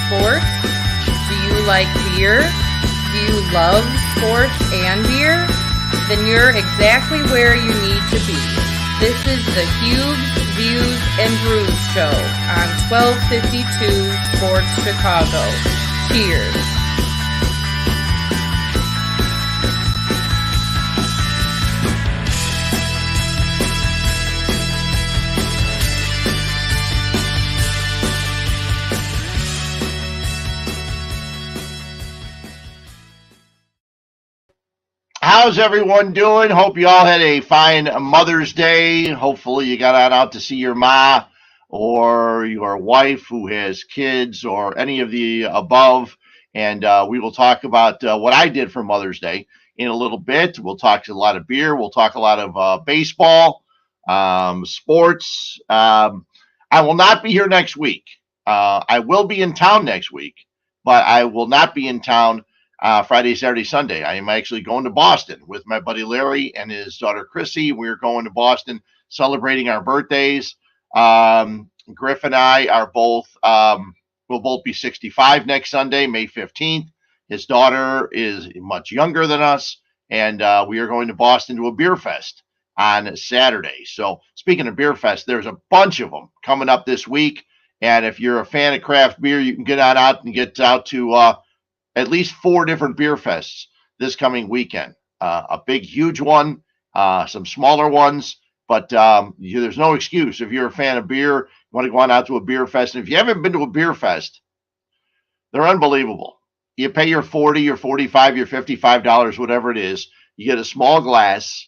sports? Do you like beer? Do you love sports and beer? Then you're exactly where you need to be. This is the Huebs Views Brews show on 1252 Sports Chicago. Cheers. How's everyone doing? Hope you all had a fine Mother's Day. Hopefully you got out to see your ma or your wife who has kids or any of the above. And we will talk about what I did for Mother's Day in a little bit. We'll talk a lot of beer. We'll talk a lot of baseball, sports. I will not be here next week. I will be in town next week, but I will not be in town Friday, Saturday, Sunday. I am actually going to Boston with my buddy Larry and his daughter Chrissy. We're going to Boston celebrating our birthdays. Griff and I are both will both be 65 next Sunday, May 15th. His daughter is much younger than us, and we are going to Boston to a beer fest on Saturday. So speaking of beer fest, there's a bunch of them coming up this week. And if you're a fan of craft beer, you can get on out and get out to at least 4 different beer fests this coming weekend. A big, huge one, some smaller ones, but there's no excuse. If you're a fan of beer, you want to go on out to a beer fest. And if you haven't been to a beer fest, they're unbelievable. You pay your $40, your $45, your $55, whatever it is. You get a small glass,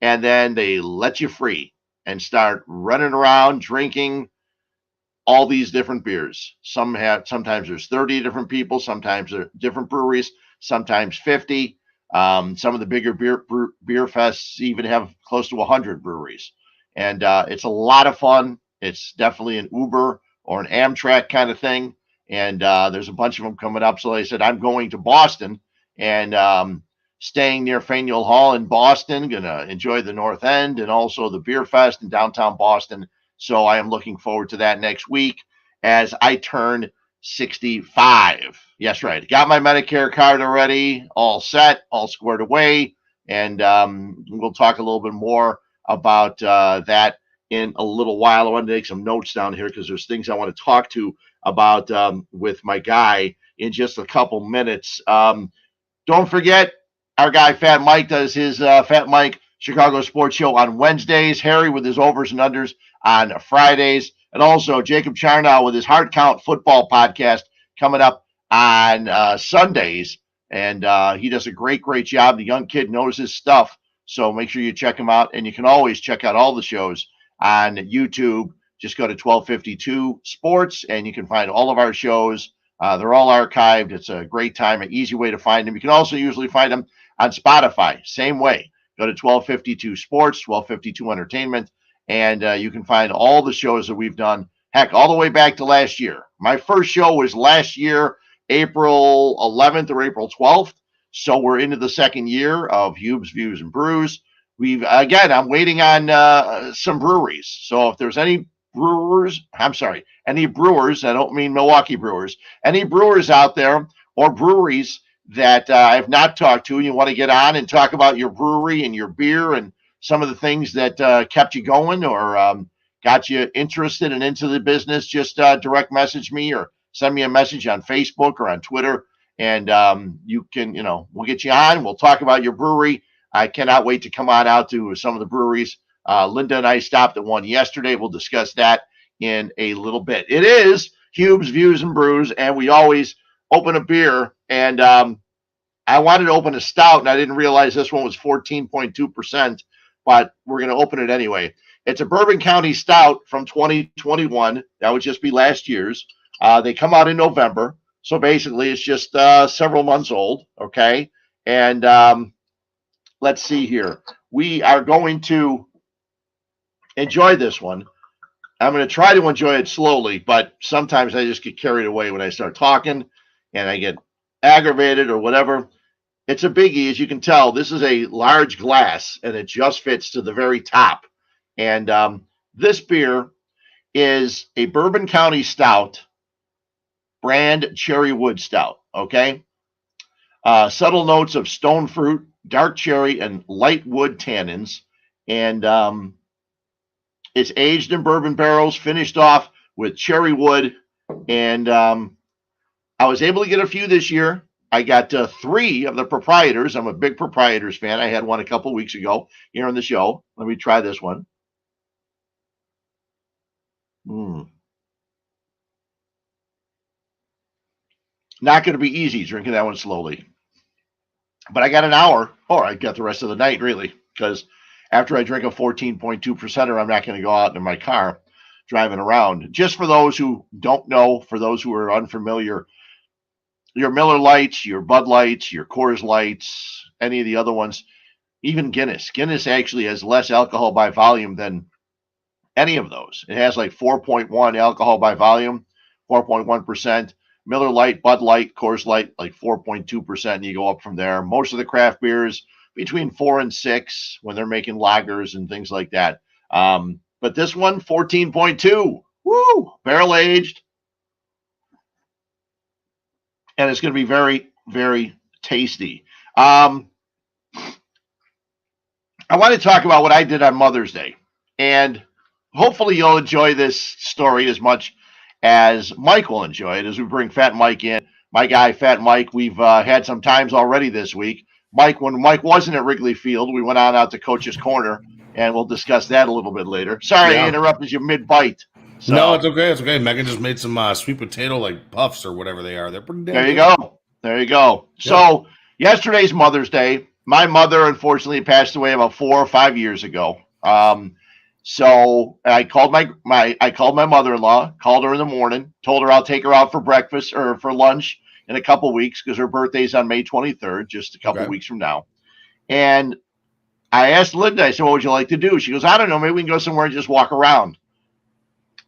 and then they let you free and start running around drinking all these different beers. Sometimes there's 30 different people, sometimes they're different breweries, sometimes 50. Some of the bigger beer fests even have close to 100 breweries. And it's a lot of fun. It's definitely an Uber or an Amtrak kind of thing. And there's a bunch of them coming up. So like I said, I'm going to Boston and staying near Faneuil Hall in Boston, going to enjoy the North End and also the beer fest in downtown Boston. So I am looking forward to that next week as I turn 65. Yes, right. Got my Medicare card already, all set, all squared away. And we'll talk a little bit more about that in a little while. I want to take some notes down here because there's things I want to talk to about with my guy in just a couple minutes. Don't forget, our guy FatMike does his FatMike ChicagoSports show on Wednesdays. Harry with his overs and unders on Fridays. And also Jacob Charnow with his Hard Count football podcast coming up on Sundays. And he does a great job. The young kid knows his stuff. So make sure you check him out. And you can always check out all the shows on YouTube. Just go to 1252 Sports and you can find all of our shows. They're all archived. It's a great time, an easy way to find them. You can also usually find them on Spotify. Same way. Go to 1252 Sports, 1252 Entertainment, and you can find all the shows that we've done, heck, all the way back to last year. My first show was last year, April 11th or April 12th, so we're into the second year of Huebs Views and Brews. I'm waiting on some breweries, so if there's any brewers, I don't mean Milwaukee Brewers, any brewers out there or breweries that I have not talked to, and you want to get on and talk about your brewery and your beer and some of the things that kept you going or got you interested and into the business, just direct message me or send me a message on Facebook or on Twitter. And you can, we'll get you on. We'll talk about your brewery. I cannot wait to come on out to some of the breweries. Linda and I stopped at one yesterday. We'll discuss that in a little bit. It is Huebs Views and Brews, and we always open a beer, and I wanted to open a stout, and I didn't realize this one was 14.2%, but we're going to open it anyway. It's a Bourbon County Stout from 2021. That would just be last year's. They come out in November, so basically it's just several months old, okay? And let's see here. We are going to enjoy this one. I'm going to try to enjoy it slowly, but sometimes I just get carried away when I start talking and I get aggravated or whatever. It's a biggie, as you can tell. This is a large glass, and it just fits to the very top. And this beer is a Bourbon County Stout brand cherry wood stout. Okay. Subtle notes of stone fruit, dark cherry, and light wood tannins. And it's aged in bourbon barrels, finished off with cherry wood. And I was able to get a few this year. I got 3 of the proprietors. I'm a big proprietors fan. I had one a couple weeks ago here on the show. Let me try this one. Not going to be easy drinking that one slowly. But I got an hour, or I got the rest of the night, really, because after I drink a 14.2%er, I'm not going to go out in my car driving around. Just for those who don't know, for those who are unfamiliar, your Miller Lights, your Bud Lights, your Coors Lights, any of the other ones, even Guinness. Guinness actually has less alcohol by volume than any of those. It has like 4.1 alcohol by volume, 4.1%. Miller Lite, Bud Light, Coors Light, like 4.2%, and you go up from there. Most of the craft beers between 4 and 6 when they're making lagers and things like that. But this one, 14.2. Woo! Barrel aged. And it's going to be very, very tasty. I want to talk about what I did on Mother's Day. And hopefully you'll enjoy this story as much as Mike will enjoy it as we bring Fat Mike in. My guy, Fat Mike, we've had some times already this week. Mike, when Mike wasn't at Wrigley Field, we went on out to Coach's Corner, and we'll discuss that a little bit later. Sorry, I interrupted you mid-bite. So. No, it's okay. It's okay. Megan just made some sweet potato like puffs or whatever they are. They're pretty damn There you go. There you go. Yeah. So yesterday's Mother's Day. My mother, unfortunately, passed away about 4 or 5 years ago. So I called my mother-in-law, called her in the morning, told her I'll take her out for breakfast or for lunch in a couple weeks because her birthday's on May 23rd, just a couple weeks from now. And I asked Linda, I said, what would you like to do? She goes, I don't know, maybe we can go somewhere and just walk around.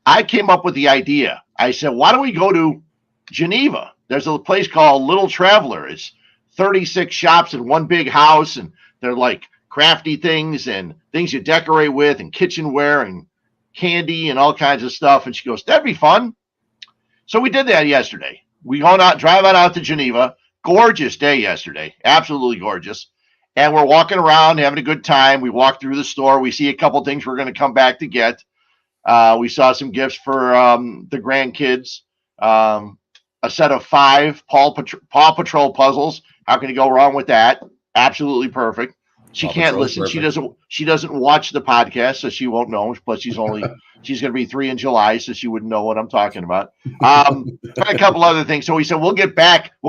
I came up with the idea. I said, why don't we go to Geneva? There's a place called Little Traveler. It's 36 shops in one big house, and they're like crafty things and things you decorate with and kitchenware and candy and all kinds of stuff. And she goes, that'd be fun. So we did that yesterday. We drive out to Geneva. Gorgeous day yesterday. Absolutely gorgeous. And we're walking around, having a good time. We walk through the store. We see a couple things we're going to come back to get. We saw some gifts for the grandkids. A set of 5 Paw Patrol puzzles. How can you go wrong with that? Absolutely perfect. She can't listen. Perfect. She doesn't watch the podcast, so she won't know. Plus, she's going to be 3 in July, so she wouldn't know what I'm talking about. A couple other things. So we said we'll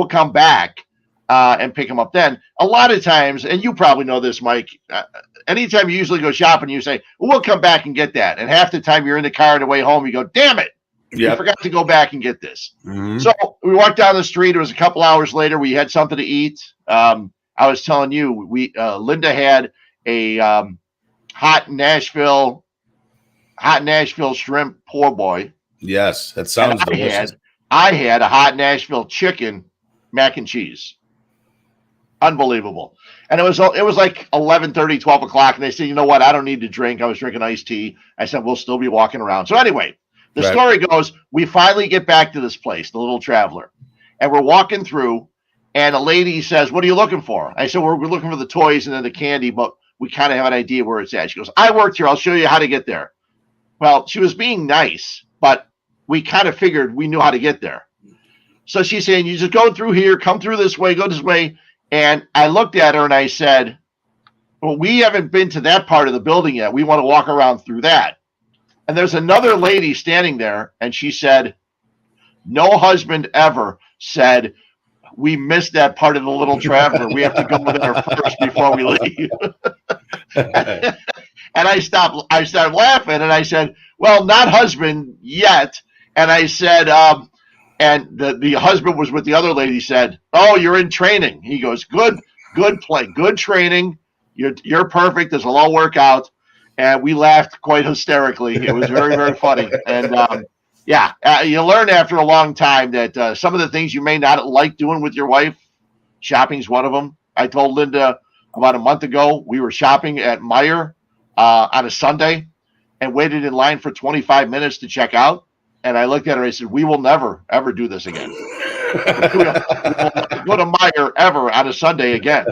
come back and pick them up then. A lot of times, and you probably know this, Mike. Anytime you usually go shopping, you say, well, we'll come back and get that. And half the time you're in the car on the way home, you go, damn it. Yep. I forgot to go back and get this. Mm-hmm. So we walked down the street. It was a couple hours later. We had something to eat. I was telling you, Linda had a hot Nashville shrimp poor boy. Yes, that sounds delicious. I had a hot Nashville chicken mac and cheese. Unbelievable. And it was like 11:30, 12 o'clock. And they said, you know what? I don't need to drink. I was drinking iced tea. I said, we'll still be walking around. So anyway, the story goes, we finally get back to this place, the Little Traveler. And we're walking through, and a lady says, what are you looking for? I said, we're looking for the toys and then the candy, but we kind of have an idea where it's at. She goes, I worked here. I'll show you how to get there. Well, she was being nice, but we kind of figured we knew how to get there. So she's saying, you just go through here, come through this way, go this way. And I looked at her and I said, well, we haven't been to that part of the building yet. We want to walk around through that. And there's another lady standing there, and she said, no husband ever said, we missed that part of the Little Traveler. We have to go there first before we leave. And I started laughing, and I said, well, not husband yet. And I said, and the husband was with the other lady, said, oh, you're in training. He goes, good play, good training. You're perfect. This will all work out. And we laughed quite hysterically. It was very, very funny. And you learn after a long time that some of the things you may not like doing with your wife, shopping's one of them. I told Linda about a month ago, we were shopping at Meijer on a Sunday and waited in line for 25 minutes to check out. And I looked at her and I said, we will never, ever do this again. We will not go to Meijer ever on a Sunday again.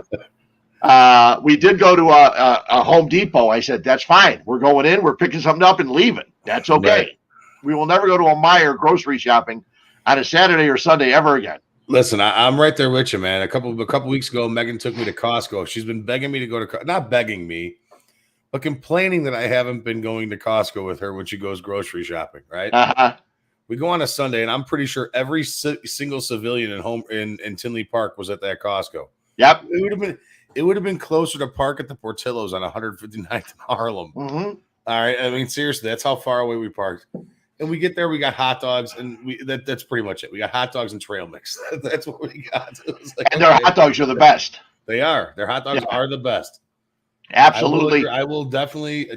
We did go to a Home Depot. I said, that's fine. We're going in, we're picking something up and leaving. That's okay. Right. We will never go to a Meijer grocery shopping on a Saturday or Sunday ever again. Listen, I'm right there with you, man. A couple weeks ago, Megan took me to Costco. She's been begging me to go to, not begging me, but complaining that I haven't been going to Costco with her when she goes grocery shopping, right? Uh-huh. We go on a Sunday, and I'm pretty sure every single civilian in Tinley Park was at that Costco. Yep. It would have been closer to park at the Portillo's on 159th in Harlem. Mm-hmm. All right. I mean, seriously, that's how far away we parked. And we get there, we got hot dogs, and that's pretty much it. We got hot dogs and trail mix. That's what we got. And their hot dogs are the best. They are. Their hot dogs are the best. Absolutely. I will definitely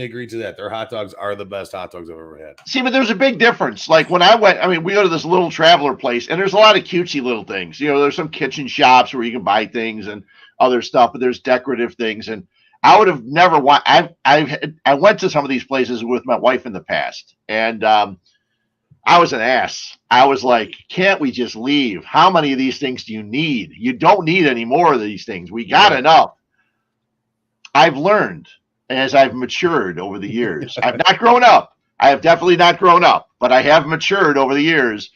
agree to that. Their hot dogs are the best hot dogs I've ever had. See, but there's a big difference. Like when I went, I mean, we go to this little traveler place, and there's a lot of cutesy little things. You know, there's some kitchen shops where you can buy things and other stuff, but there's decorative things. And I would have never I went to some of these places with my wife in the past, and I was an ass. I was like, can't we just leave? How many of these things do you need? You don't need any more of these things. We got enough. I've learned as I've matured over the years. I've not grown up. I have definitely not grown up, but I have matured over the years.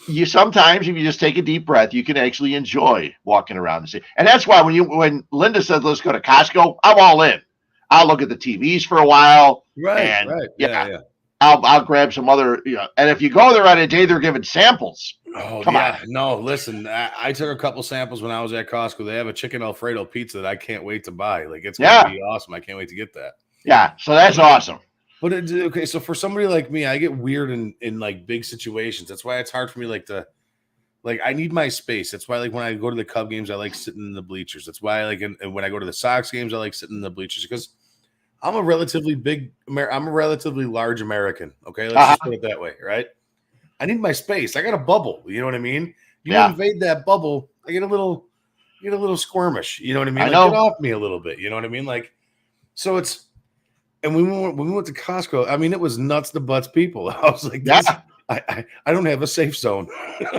You sometimes, if you just take a deep breath, you can actually enjoy walking around the city. And that's why when Linda said, let's go to Costco, I'm all in. I'll look at the TVs for a while. Right. Yeah. I'll grab some other, and if you go there on a day, they're giving samples. Oh, come on. No, listen, I took a couple samples when I was at Costco. They have a chicken Alfredo pizza that I can't wait to buy. Like, it's going to be awesome. I can't wait to get that. Yeah. So that's awesome. But okay, so for somebody like me, I get weird in like big situations. That's why it's hard for me I need my space. That's why like when I go to the Cub games, I like sitting in the bleachers. That's why and when I go to the Sox games, I like sitting in the bleachers because I'm a relatively large American. Okay, let's just put it that way, right? I need my space. I got a bubble. You know what I mean? You invade that bubble, I get a little squirmish. You know what I mean? I know. Get off me a little bit. You know what I mean? Like, so it's. And when we went to Costco, I mean, it was nuts to butts people. I was like, I don't have a safe zone.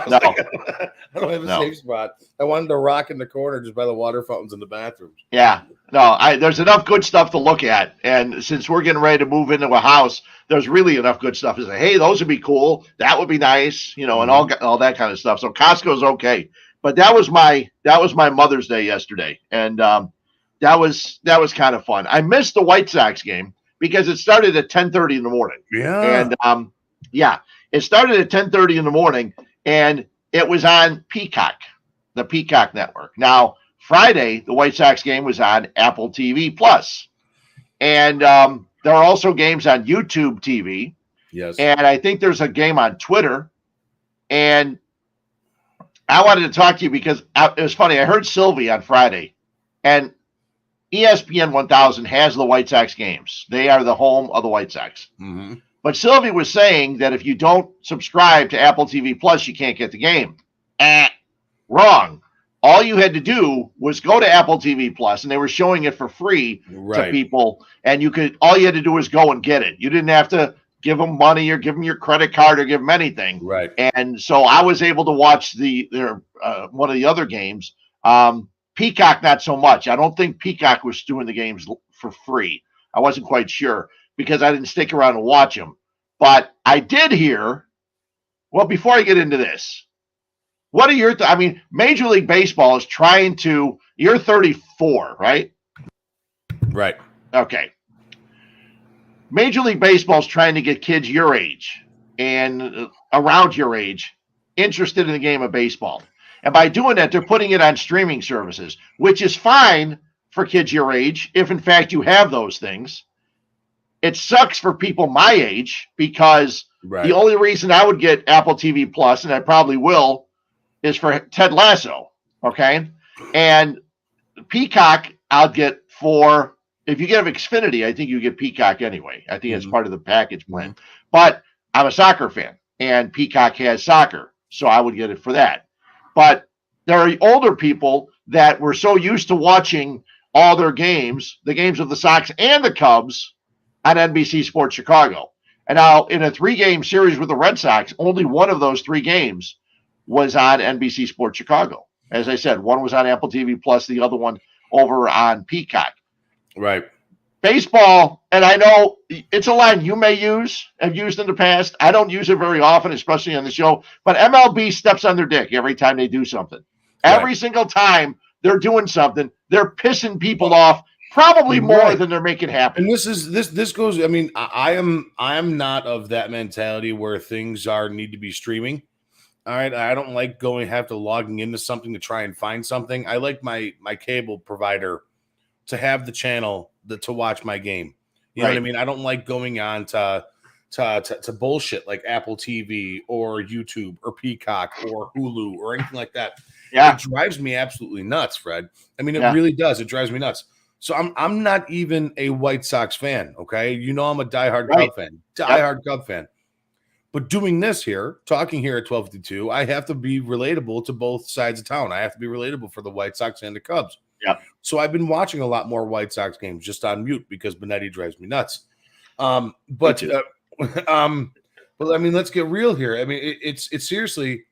No. I don't have a safe spot. I wanted to rock in the corner just by the water fountains in the bathrooms. Yeah. No, there's enough good stuff to look at. And since we're getting ready to move into a house, there's really enough good stuff to say, hey, those would be cool. That would be nice, and all that kind of stuff. So Costco's okay. But that was my Mother's Day yesterday. And that was kind of fun. I missed the White Sox game because it started at 10:30 in the morning. Yeah. And it started at 10:30 in the morning, and it was on Peacock, the Peacock network. Now, Friday, the White Sox game was on Apple TV Plus, and there are also games on YouTube TV. Yes. And I think there's a game on Twitter. And I wanted to talk to you because it was funny. I heard Sylvie on Friday, and ESPN 1000 has the White Sox games. They are the home of the White Sox. Mm-hmm. But Sylvie was saying that if you don't subscribe to Apple TV Plus, you can't get the game. Wrong. All you had to do was go to Apple TV Plus, and they were showing it for free to people. And all you had to do was go and get it. You didn't have to give them money or give them your credit card or give them anything. Right. And so I was able to watch their one of the other games. Peacock, not so much. I don't think Peacock was doing the games for free. I wasn't quite sure because I didn't stick around and watch them. But I did hear, well, before I get into this, what are your Major League Baseball is trying to, you're 34, right? Right. Okay. Major League Baseball is trying to get kids your age and around your age interested in the game of baseball. And by doing that, they're putting it on streaming services, which is fine for kids your age, if in fact you have those things. It sucks for people my age because the only reason I would get Apple TV Plus, and I probably will, is for Ted Lasso, okay? And Peacock, I'll get for, if you get Xfinity, I think you get Peacock anyway. I think it's part of the package plan. But I'm a soccer fan, and Peacock has soccer, so I would get it for that. But there are older people that were so used to watching all their games, the games of the Sox and the Cubs, on NBC Sports Chicago. And now in a 3-game series with the Red Sox, only one of those 3 games was on NBC Sports Chicago. As I said, one was on Apple TV Plus, the other one over on Peacock. Right. Baseball, and I know it's a line you may have used in the past. I don't use it very often, especially on the show, but MLB steps on their dick every time they do something. Right. Every single time they're doing something, they're pissing people off probably more than they're making happen. And this goes, I mean, I am not of that mentality where things need to be streaming. All right. I don't like logging into something to try and find something. I like my cable provider to have the channel to watch my game. You know what I mean? I don't like going on to bullshit like Apple TV or YouTube or Peacock or Hulu or anything like that. Yeah. It drives me absolutely nuts, Fred. I mean, it really does. It drives me nuts. So I'm not even a White Sox fan, okay? You know I'm a diehard Cub fan. But doing this here, talking here at 1252, I have to be relatable to both sides of town. I have to be relatable for the White Sox and the Cubs. Yeah. So I've been watching a lot more White Sox games just on mute because Benetti drives me nuts. But I mean, let's get real here. I mean, it's seriously.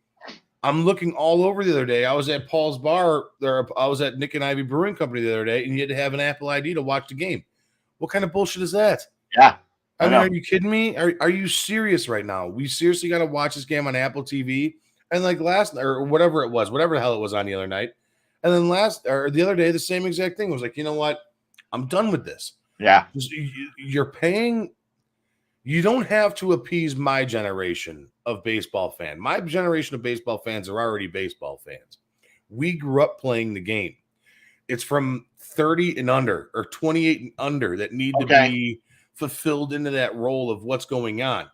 I'm looking all over the other day. I was at Paul's Bar. I was at Nick and Ivy Brewing Company the other day, and you had to have an Apple ID to watch the game. What kind of bullshit is that? Yeah. I mean, are you kidding me? Are you serious right now? We seriously got to watch this game on Apple TV. And like whatever the hell it was on the other night. And then the other day, the same exact thing. I was like, you know what? I'm done with this. Yeah. You're paying. You don't have to appease my generation of baseball fan. My generation of baseball fans are already baseball fans. We grew up playing the game. It's from 30 and under or 28 and under that need to be fulfilled into that role of what's going on.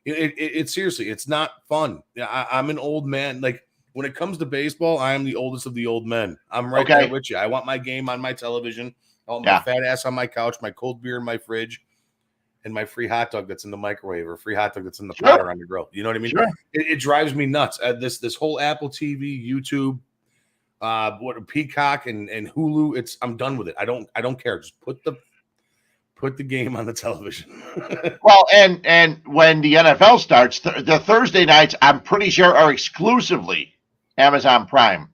It's seriously, it's not fun. I'm an old man. Like when it comes to baseball, I am the oldest of the old men. I'm right there with you. I want my game on my television. I want my fat ass on my couch, my cold beer in my fridge, and my free hot dog that's in the microwave or free hot dog that's in the platter on the grill. You know what I mean? Sure. It drives me nuts. This whole Apple TV, YouTube, Peacock and Hulu. I'm done with it. I don't care. Just put the game on the television. Well, and when the NFL starts, the Thursday nights, I'm pretty sure are exclusively Amazon Prime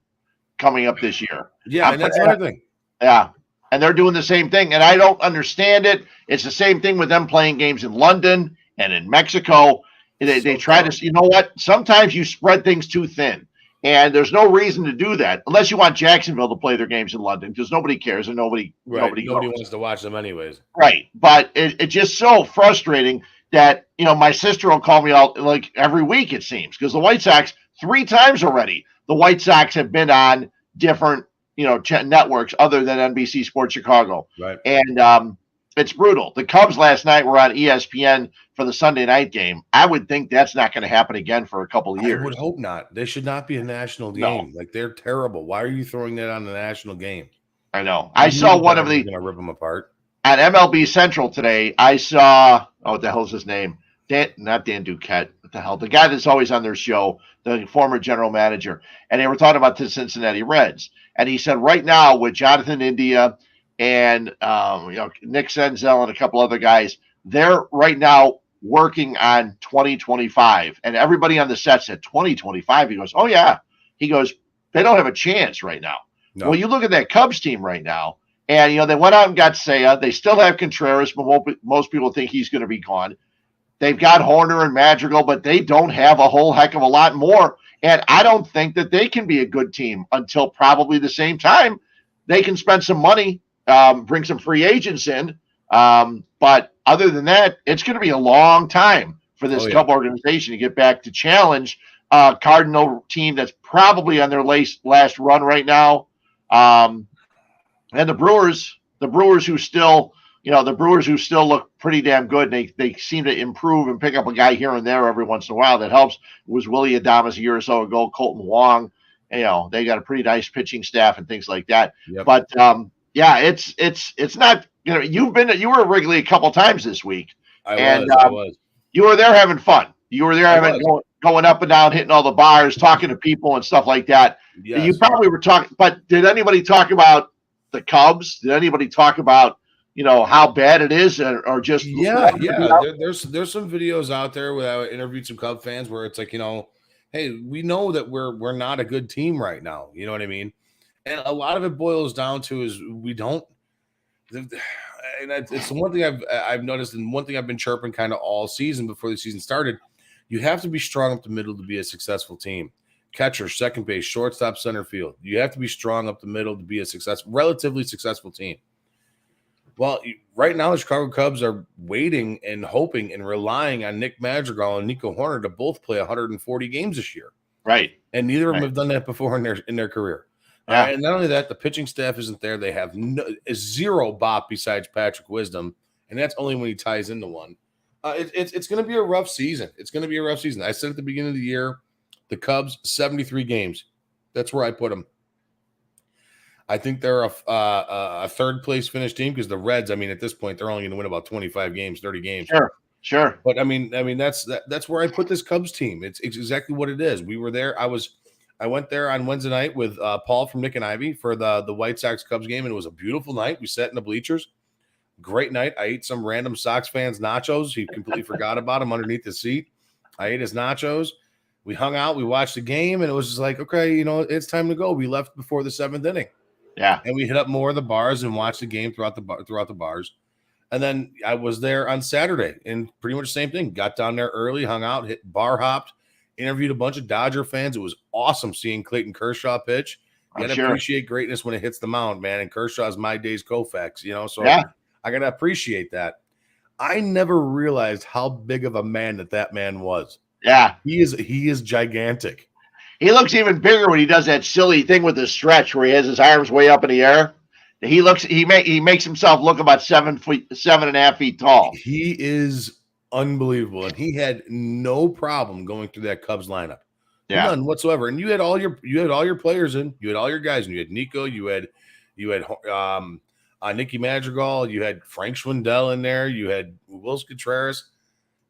coming up this year. Yeah, and that's another thing. Yeah, and they're doing the same thing, and I don't understand it. It's the same thing with them playing games in London and in Mexico. They try to, you know what? Sometimes you spread things too thin. And there's no reason to do that unless you want Jacksonville to play their games in London because nobody cares and nobody wants to watch them anyways. Right. But it's just so frustrating that, my sister will call me out like every week, it seems, because the White Sox 3 times already, the White Sox have been on different, networks other than NBC Sports Chicago. Right. And it's brutal. The Cubs last night were on ESPN for the Sunday night game. I would think that's not going to happen again for a couple of years. I would hope not. They should not be a national game. Like, they're terrible. Why are you throwing that on the national game? I know. I saw one of the going to rip them apart. At MLB Central today, I saw, what the hell's his name? Not Dan Duquette. What the hell? The guy that's always on their show, the former general manager. And they were talking about the Cincinnati Reds. And he said right now with Jonathan India and Nick Senzel and a couple other guys, they're right now working on 2025. And everybody on the set said 2025. He goes, oh, yeah. He goes, they don't have a chance right now. No. Well, you look at that Cubs team right now, and, they went out and got Seiya. They still have Contreras, but most people think he's going to be gone. They've got Horner and Madrigal, but they don't have a whole heck of a lot more. And I don't think that they can be a good team until probably the same time they can spend some money, bring some free agents in. But other than that, it's going to be a long time for this Cub organization to get back to challenge Cardinal team that's probably on their last run right now. And the Brewers who still, look pretty damn good. They seem to improve and pick up a guy here and there every once in a while that helps. It was Willie Adames a year or so ago, Colton Wong. They got a pretty nice pitching staff and things like that. Yep. But it's not. You were at Wrigley a couple times this week. I was. You were there having fun. You were there going up and down, hitting all the bars, talking to people and stuff like that. Yes. You probably were talking, but did anybody talk about the Cubs? Did anybody talk about, how bad it is, or just Yeah. There's some videos out there where I interviewed some Cub fans where it's like, hey, we know that we're not a good team right now. You know what I mean? And a lot of it boils down to is we don't. And it's the one thing I've noticed, and one thing I've been chirping kind of all season before the season started. You have to be strong up the middle to be a successful team. Catcher, second base, shortstop, center field. You have to be strong up the middle to be a relatively successful team. Well, right now the Chicago Cubs are waiting and hoping and relying on Nick Madrigal and Nico Horner to both play 140 games this year. Right. And neither of them have done that before in their career. Yeah. And not only that, the pitching staff isn't there. They have zero bop besides Patrick Wisdom, and that's only when he ties into one. It's going to be a rough season. It's going to be a rough season. I said at the beginning of the year, the Cubs, 73 games. That's where I put them. I think they're a third place finish team because the Reds, at this point, they're only going to win about 25 games, 30 games. Sure. But that's where I put this Cubs team. It's exactly what it is. We were there. I went there on Wednesday night with Paul from Nick and Ivy for the White Sox Cubs game, and it was a beautiful night. We sat in the bleachers. Great night. I ate some random Sox fans' nachos. He completely forgot about him underneath the seat. I ate his nachos. We hung out. We watched the game, and it was just like, okay, it's time to go. We left before the seventh inning. Yeah. And we hit up more of the bars and watched the game throughout the bars. And then I was there on Saturday, and pretty much the same thing. Got down there early, hung out, bar hopped, interviewed a bunch of Dodger fans. It was awesome seeing Clayton Kershaw pitch. You got to appreciate greatness when it hits the mound, man. And Kershaw's my day's Koufax, so I got to appreciate that. I never realized how big of a man that man was. Yeah. He is gigantic. He looks even bigger when he does that silly thing with the stretch where he has his arms way up in the air. He makes himself look about 7.5 feet tall. He is unbelievable, and he had no problem going through that Cubs lineup. Yeah. None whatsoever. And you had all your players in. You had all your guys in. You had Nico. You had Nicky Madrigal. You had Frank Schwindel in there. You had Wills Contreras.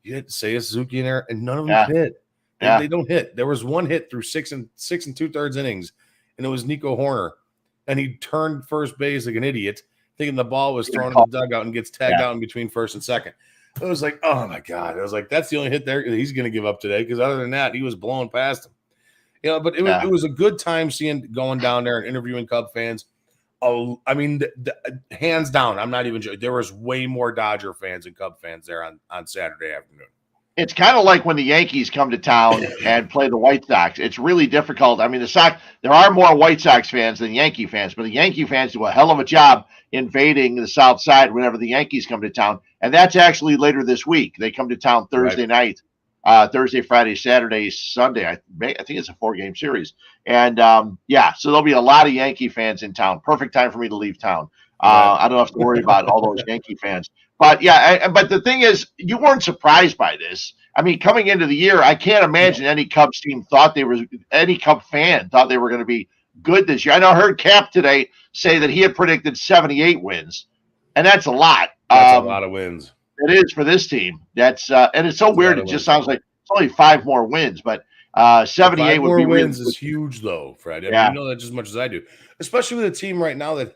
You had Seiya Suzuki in there, and none of them hit. They don't hit. There was one hit through 6 2/3 innings, and it was Nico Horner, and he turned first base like an idiot, thinking the ball was thrown in the dugout and gets tagged out in between first and second. It was like, oh my God! I was like, that's the only hit there he's going to give up today, because other than that, he was blowing past him. But it was a good time going down there and interviewing Cub fans. Oh, hands down, I'm not even joking. There was way more Dodger fans and Cub fans there on Saturday afternoon. It's kind of like when the Yankees come to town and play the White Sox. It's really difficult. The Sox, there are more White Sox fans than Yankee fans, but the Yankee fans do a hell of a job invading the South Side whenever the Yankees come to town. And that's actually later this week. They come to town Thursday night, Thursday, Friday, Saturday, Sunday. I think it's a 4-game series. And so there'll be a lot of Yankee fans in town. Perfect time for me to leave town. I don't have to worry about all those Yankee fans. But but the thing is, you weren't surprised by this. Coming into the year, I can't imagine any Cubs fan thought they were going to be good this year. I know I heard Cap today say that he had predicted 78 wins, and that's a lot. That's a lot of wins. It is for this team. That's and it's so weird. It just sounds like it's only 5 more wins, but 78 would be wins is huge, though, Fred. You know that just as much as I do, especially with a team right now that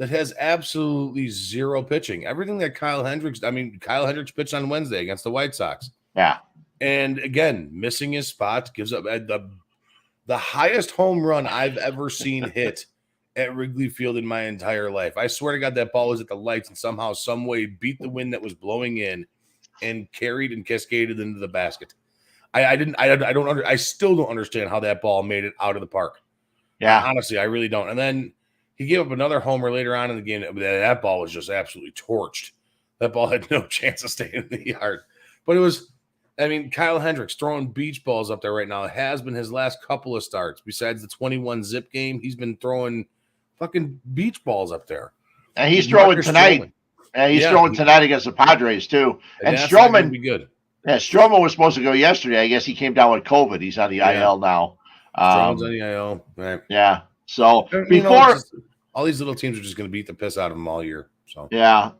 has absolutely zero pitching. Everything that Kyle Hendricks pitched on Wednesday against the White Sox. Yeah. And again, missing his spot gives up the highest home run I've ever seen hit at Wrigley Field in my entire life. I swear to God, that ball was at the lights and somehow, some way beat the wind that was blowing in and carried and cascaded into the basket. I still don't understand how that ball made it out of the park. Yeah. Honestly, I really don't. And then he gave up another homer later on in the game. That ball was just absolutely torched. That ball had no chance of staying in the yard. But it was, Kyle Hendricks throwing beach balls up there right now. It has been his last couple of starts. Besides the 21 zip game, he's been throwing fucking beach balls up there. And he's throwing tonight. And he's throwing tonight against the Padres, too. And Stroman, be good. Yeah, Stroman was supposed to go yesterday. I guess he came down with COVID. He's on the IL now. Stroman's on the IL. Right. Yeah. So before all these little teams are just going to beat the piss out of them all year. So yeah.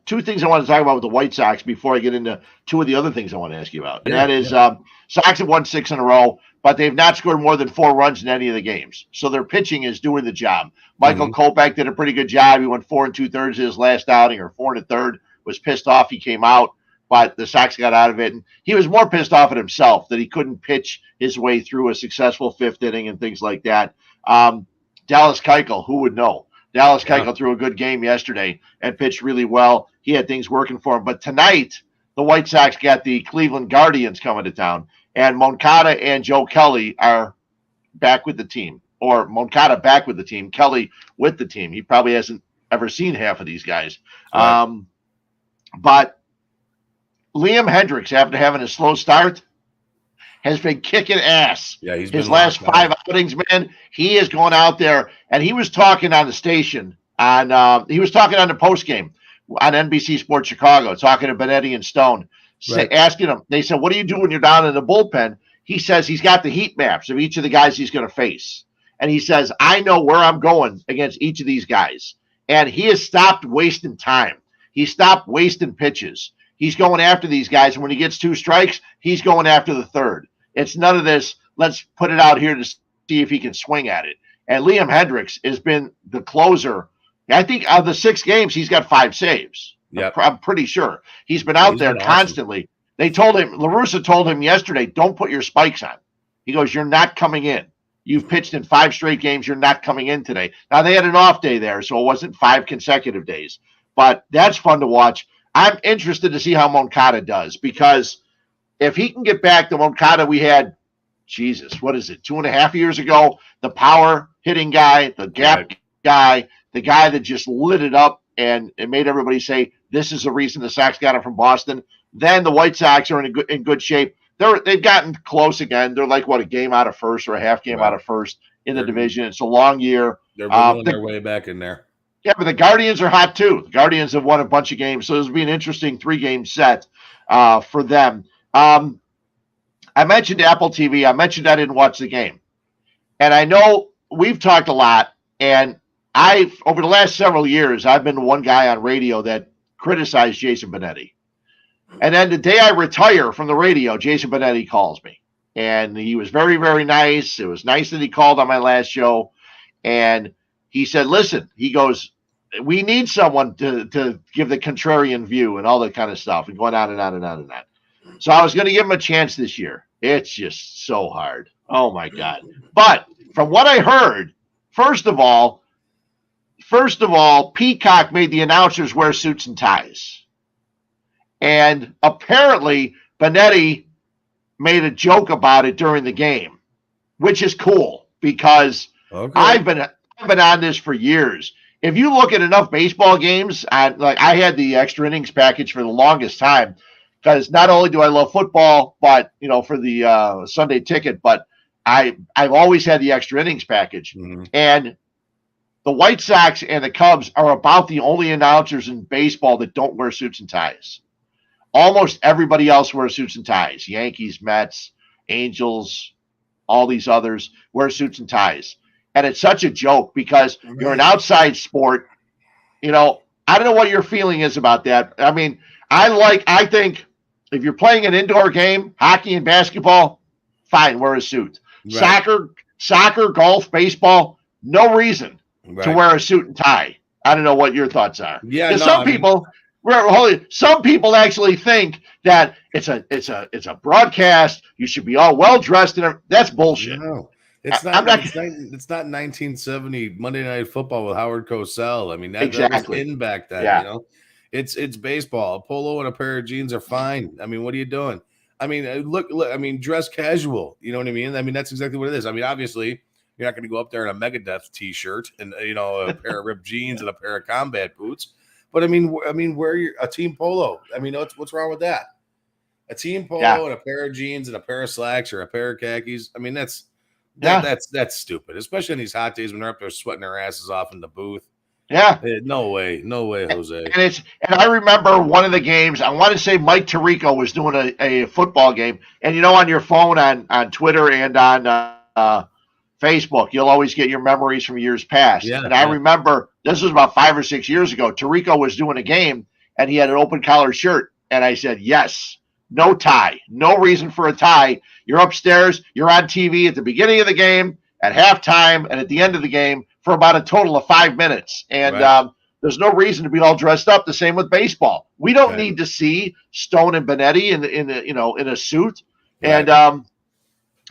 2 things I want to talk about with the White Sox before I get into 2 of the other things I want to ask you about. And that is Sox have won 6 in a row, but they've not scored more than 4 runs in any of the games. So their pitching is doing the job. Michael Kopech did a pretty good job. He went 4 2/3 his last outing, or 4 1/3. Was pissed off he came out, but the Sox got out of it. And he was more pissed off at himself that he couldn't pitch his way through a successful 5th inning and things like that. Dallas Keuchel, who would know? Dallas Keuchel threw a good game yesterday and pitched really well. He had things working for him. But tonight, the White Sox got the Cleveland Guardians coming to town, and Moncada and Joe Kelly are back with the team, or Moncada back with the team, Kelly with the team. He probably hasn't ever seen half of these guys. Right. But Liam Hendricks, after having a slow start, has been kicking ass. Yeah, his last 5 outings, man. He is going out there, and he was talking on the station he was talking on the postgame on NBC Sports Chicago, talking to Benetti and Stone, asking him. They said, "What do you do when you're down in the bullpen?" He says he's got the heat maps of each of the guys he's going to face, and he says, "I know where I'm going against each of these guys," and he has stopped wasting time. He stopped wasting pitches. He's going after these guys, and when he gets 2 strikes, he's going after the 3rd. It's none of this, let's put it out here to see if he can swing at it. And Liam Hendricks has been the closer. I think out of the 6 games, he's got 5 saves. Yep. I'm pretty sure. He's been out there constantly. Awesome. They told him, La Russa told him yesterday, don't put your spikes on. He goes, you're not coming in. You've pitched in 5 straight games. You're not coming in today. Now, they had an off day there, so it wasn't 5 consecutive days. But that's fun to watch. I'm interested to see how Moncada does, because if he can get back to Moncada we had, 2.5 years ago, the power hitting guy, the gap guy, the guy that just lit it up and it made everybody say, this is the reason the Sox got it from Boston. Then the White Sox are in good shape. They've gotten close again. They're like, a game out of first or a half game out of first in the division. It's a long year. They're moving their way back in there. Yeah, but the Guardians are hot too. The Guardians have won a bunch of games, so this will be an interesting 3-game set for them. I mentioned Apple TV. I mentioned I didn't watch the game. And I know we've talked a lot, and over the last several years, I've been the one guy on radio that criticized Jason Benetti. And then the day I retire from the radio, Jason Benetti calls me. And he was very, very nice. It was nice that he called on my last show. And he said, listen, he goes, we need someone to give the contrarian view and all that kind of stuff, and going on and on and on and on. So I was going to give him a chance this year. It's just so hard. Oh, my God. But from what I heard, first of all, Peacock made the announcers wear suits and ties. And apparently Benetti made a joke about it during the game, which is cool, because I've been on this for years. If you look at enough baseball games, I had the extra innings package for the longest time, because not only do I love football, but for the Sunday ticket, but I've always had the extra innings package. Mm-hmm. And the White Sox and the Cubs are about the only announcers in baseball that don't wear suits and ties. Almost everybody else wears suits and ties. Yankees, Mets, Angels, all these others wear suits and ties. And it's such a joke, because you're an outside sport. I don't know what your feeling is about that. I mean, I think if you're playing an indoor game, hockey and basketball, fine, wear a suit. Right. Soccer, golf, baseball, no reason to wear a suit and tie. I don't know what your thoughts are. Yeah, some people actually think that it's a broadcast. You should be all well dressed, and that's bullshit. No. It's not 1970 Monday Night Football with Howard Cosell. I mean, that was in back then. Yeah. It's baseball. A polo and a pair of jeans are fine. I mean, what are you doing? I mean, look. I mean, dress casual. You know what I mean? I mean, that's exactly what it is. I mean, obviously, you're not going to go up there in a Megadeth T-shirt and a pair of ripped jeans and a pair of combat boots. But I mean, wear a team polo. I mean, what's wrong with that? A team polo and a pair of jeans and a pair of slacks or a pair of khakis. I mean, that's stupid, especially on these hot days when they're up there sweating their asses off in the booth. Yeah. No way, Jose. And I remember one of the games, I want to say Mike Tirico was doing a football game, and on your phone on Twitter and on Facebook, you'll always get your memories from years past. Yeah, and I remember this was about 5 or 6 years ago. Tirico was doing a game, and he had an open collar shirt, and I said, yes, no tie. No reason for a tie. You're upstairs. You're on TV at the beginning of the game, at halftime, and at the end of the game for about a total of 5 minutes. And there's no reason to be all dressed up. The same with baseball. We don't need to see Stone and Benetti in a suit. Right. And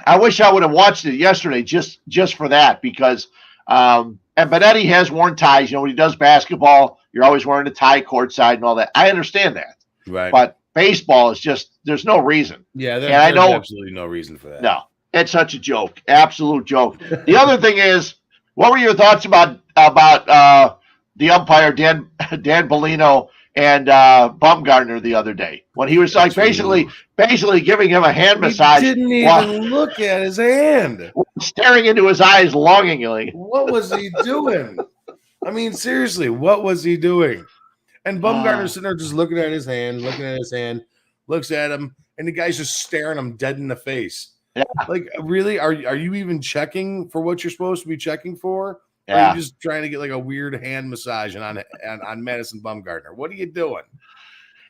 I wish I would have watched it yesterday just for that, because and Benetti has worn ties. When he does basketball, you're always wearing a tie courtside and all that. I understand that. Right. But baseball is there's no reason. Yeah, there's absolutely no reason for that. No, it's such a joke. Absolute joke. The other thing is, what were your thoughts about the umpire, Dan Bellino, and Bumgarner the other day, when he was like basically giving him a hand massage? He didn't even look at his hand. Staring into his eyes longingly. What was he doing? I mean, seriously, what was he doing? And Bumgarner's sitting there just looking at his hand, looks at him, and the guy's just staring him dead in the face. Yeah. Like, really? Are you even checking for what you're supposed to be checking for? Yeah. Or are you just trying to get like a weird hand massage on Madison Bumgarner? What are you doing?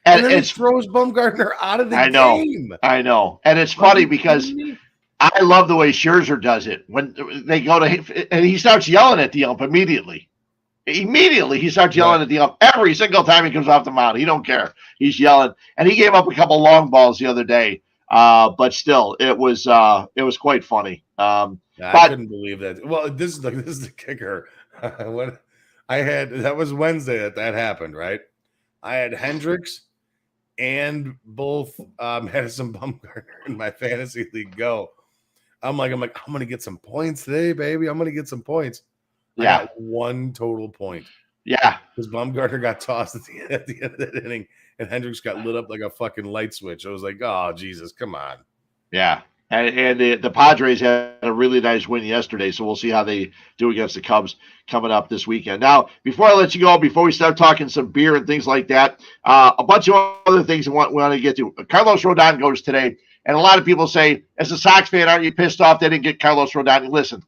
And then it throws Bumgarner out of the game. I know. And it's funny because I love the way Scherzer does it. When they go to him, and he starts yelling at the ump immediately. Immediately, he starts yelling at the ump every single time he comes off the mound. He don't care. He's yelling. And he gave up a couple long balls the other day. But still, it was quite funny. I couldn't believe that. Well, this is the kicker. What I had, that was Wednesday that happened, right? I had Hendricks and both Madison Bumgarner in my fantasy league go. I'm like, I'm gonna get some points today, baby. I'm gonna get some points. Yeah, I got one total point. Yeah, because Bumgarner got tossed at the end of that inning, and Hendricks got lit up like a fucking light switch. I was like, oh Jesus, come on. Yeah. And the Padres had a really nice win yesterday, so we'll see how they do against the Cubs coming up this weekend. Now, before I let you go, before we start talking some beer and things like that, a bunch of other things we want to get to. Carlos Rodon goes today, and a lot of people say, as a Sox fan, aren't you pissed off they didn't get Carlos Rodon? Listen,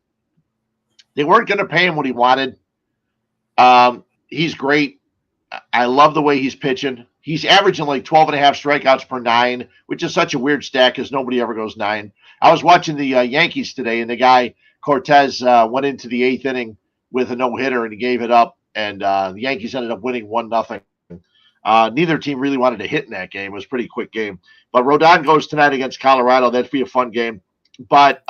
they weren't going to pay him what he wanted. He's great. I love the way he's pitching. He's averaging like 12 and a half strikeouts per 9, which is such a weird stat because nobody ever goes 9. I was watching the Yankees today, and the guy, Cortez, went into the 8th inning with a no-hitter, and he gave it up, and the Yankees ended up winning 1-0. Neither team really wanted to hit in that game. It was a pretty quick game. But Rodon goes tonight against Colorado. That'd be a fun game. But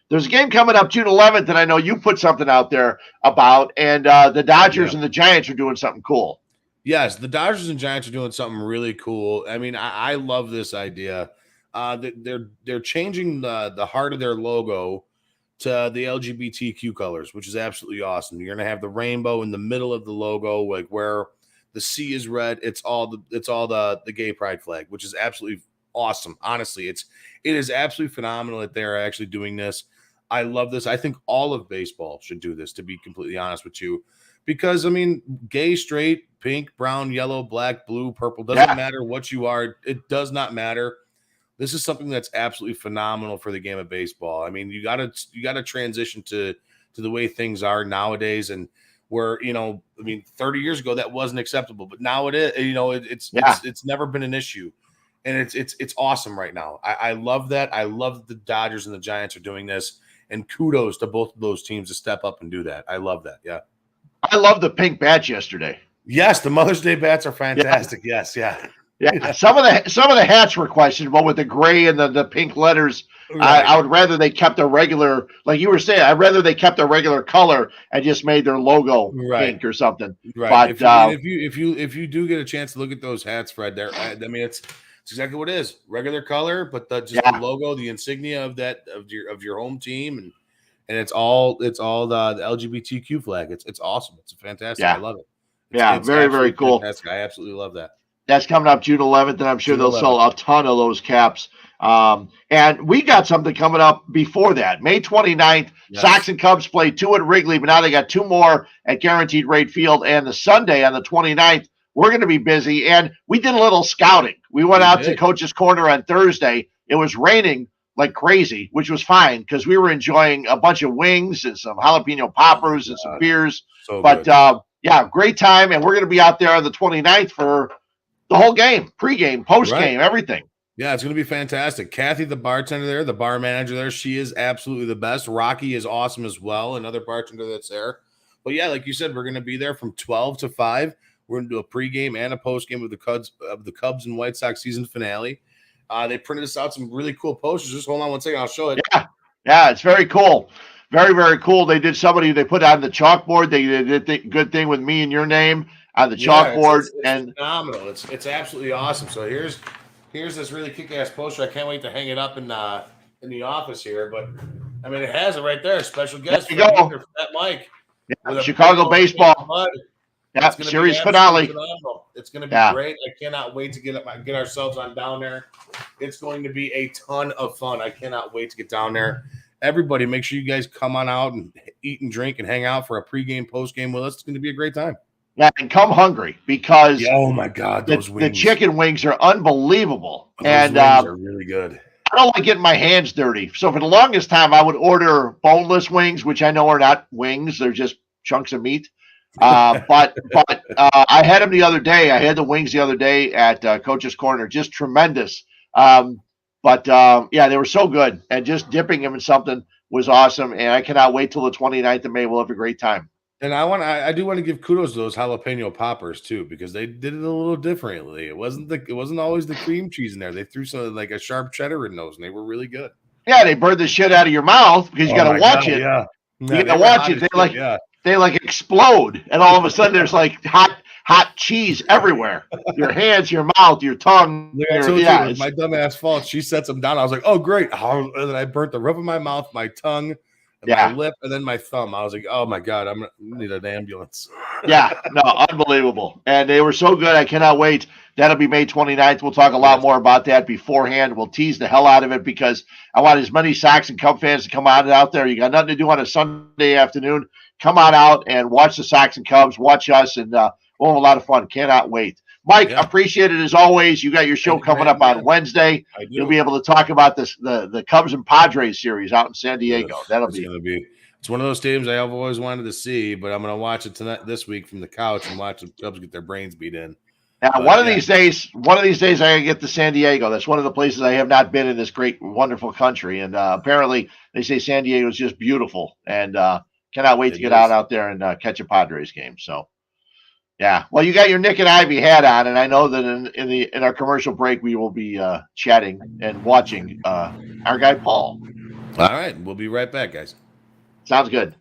there's a game coming up June 11th that I know you put something out there about, and the Dodgers and the Giants are doing something cool. Yes, the Dodgers and Giants are doing something really cool. I mean, I love this idea. They're changing the heart of their logo to the LGBTQ colors, which is absolutely awesome. You're gonna have the rainbow in the middle of the logo, like where the C is red. It's all the gay pride flag, which is absolutely awesome. Honestly, it is absolutely phenomenal that they're actually doing this. I love this. I think all of baseball should do this, to be completely honest with you. Because, I mean, gay, straight, pink, brown, yellow, black, blue, purple, doesn't matter what you are. It does not matter. This is something that's absolutely phenomenal for the game of baseball. I mean, you gotta transition to the way things are nowadays, and where, 30 years ago that wasn't acceptable, but now it is. It's never been an issue, and it's awesome right now. I love that. I love that the Dodgers and the Giants are doing this, and kudos to both of those teams to step up and do that. I love that. Yeah. I love the pink bats yesterday. Yes, the Mother's Day bats are fantastic. Yeah. Yes, yeah. Yeah. Some of the hats were questionable with the gray and the pink letters. Right. I would rather they kept a regular, like you were saying, I'd rather they kept a regular color and just made their logo pink or something. Right. But if you do get a chance to look at those hats, Fred, it's exactly what it is. Regular color, but the logo, the insignia of your home team, and it's all the LGBTQ flag. It's awesome. It's fantastic. I love it. It's very, very cool. Fantastic. I absolutely love that. That's coming up June 11th, and I'm sure they'll sell a ton of those caps. And we got something coming up before that. May 29th, Sox and Cubs play 2 at Wrigley, but now they got 2 more at Guaranteed Rate Field. And the Sunday on the 29th, we're going to be busy. And we did a little scouting. We went out to Coach's Corner on Thursday. It was raining like crazy, which was fine because we were enjoying a bunch of wings and some jalapeno poppers and some beers. Great time. And we're going to be out there on the 29th for the whole game, pregame, postgame, everything. Yeah, it's going to be fantastic. Kathy, the bartender there, the bar manager there, she is absolutely the best. Rocky is awesome as well, another bartender that's there. But yeah, like you said, we're going to be there from 12 to 5. We're going to do a pregame and a postgame of the Cubs and White Sox season finale. They printed us out some really cool posters. Just hold on one second, I'll show it. Yeah, it's very cool. Very, very cool. They put on the chalkboard. They did a good thing with me and your name on the chalkboard. It's phenomenal. It's absolutely awesome. So here's this really kick-ass poster. I can't wait to hang it up in the office here. But I mean, it has it right there. Special guest. There you go. FatMike. Yeah, Chicago baseball. Yeah, series finale. Phenomenal. It's going to be great. I cannot wait to get ourselves on down there. It's going to be a ton of fun. I cannot wait to get down there. Everybody, make sure you guys come on out and eat and drink and hang out for a pregame, postgame with us. It's going to be a great time. Yeah, and come hungry because oh my God, those wings. The chicken wings are unbelievable. Those wings are really good. I don't like getting my hands dirty. So for the longest time, I would order boneless wings, which I know are not wings. They're just chunks of meat. But I had them the other day. I had the wings the other day at Coach's Corner. Just tremendous. Yeah, they were so good. And just dipping them in something was awesome. And I cannot wait till the 29th of May. We'll have a great time. And I do want to give kudos to those jalapeno poppers too, because they did it a little differently. It wasn't always the cream cheese in there. They threw some like a sharp cheddar in those, and they were really good. Yeah, they burned the shit out of your mouth because you got to watch it. Yeah, you got to watch it. They explode, and all of a sudden there's like hot cheese everywhere. Your hands, your mouth, your tongue. My dumb ass fault. She sets them down. I was like, oh great, and then I burnt the roof of my mouth, my tongue. My lip, and then my thumb. I was like, oh my God, I'm going to need an ambulance. Yeah, no, unbelievable. And they were so good. I cannot wait. That'll be May 29th. We'll talk a lot more about that beforehand. We'll tease the hell out of it because I want as many Sox and Cub fans to come out there. You got nothing to do on a Sunday afternoon. Come on out and watch the Sox and Cubs. Watch us, and we'll have a lot of fun. Cannot wait. Mike, appreciate it as always. You got your show coming up on Wednesday. You'll be able to talk about the Cubs and Padres series out in San Diego. It's one of those stadiums I've always wanted to see, but I'm going to watch it this week from the couch and watch the Cubs get their brains beat in. Now, one of these days, I gotta get to San Diego. That's one of the places I have not been in this great, wonderful country. And apparently, they say San Diego is just beautiful, and cannot wait to get out there and catch a Padres game. So. Yeah, well, you got your Nick and Ivy hat on, and I know that in our commercial break we will be chatting and watching our guy Paul. All right, we'll be right back, guys. Sounds good.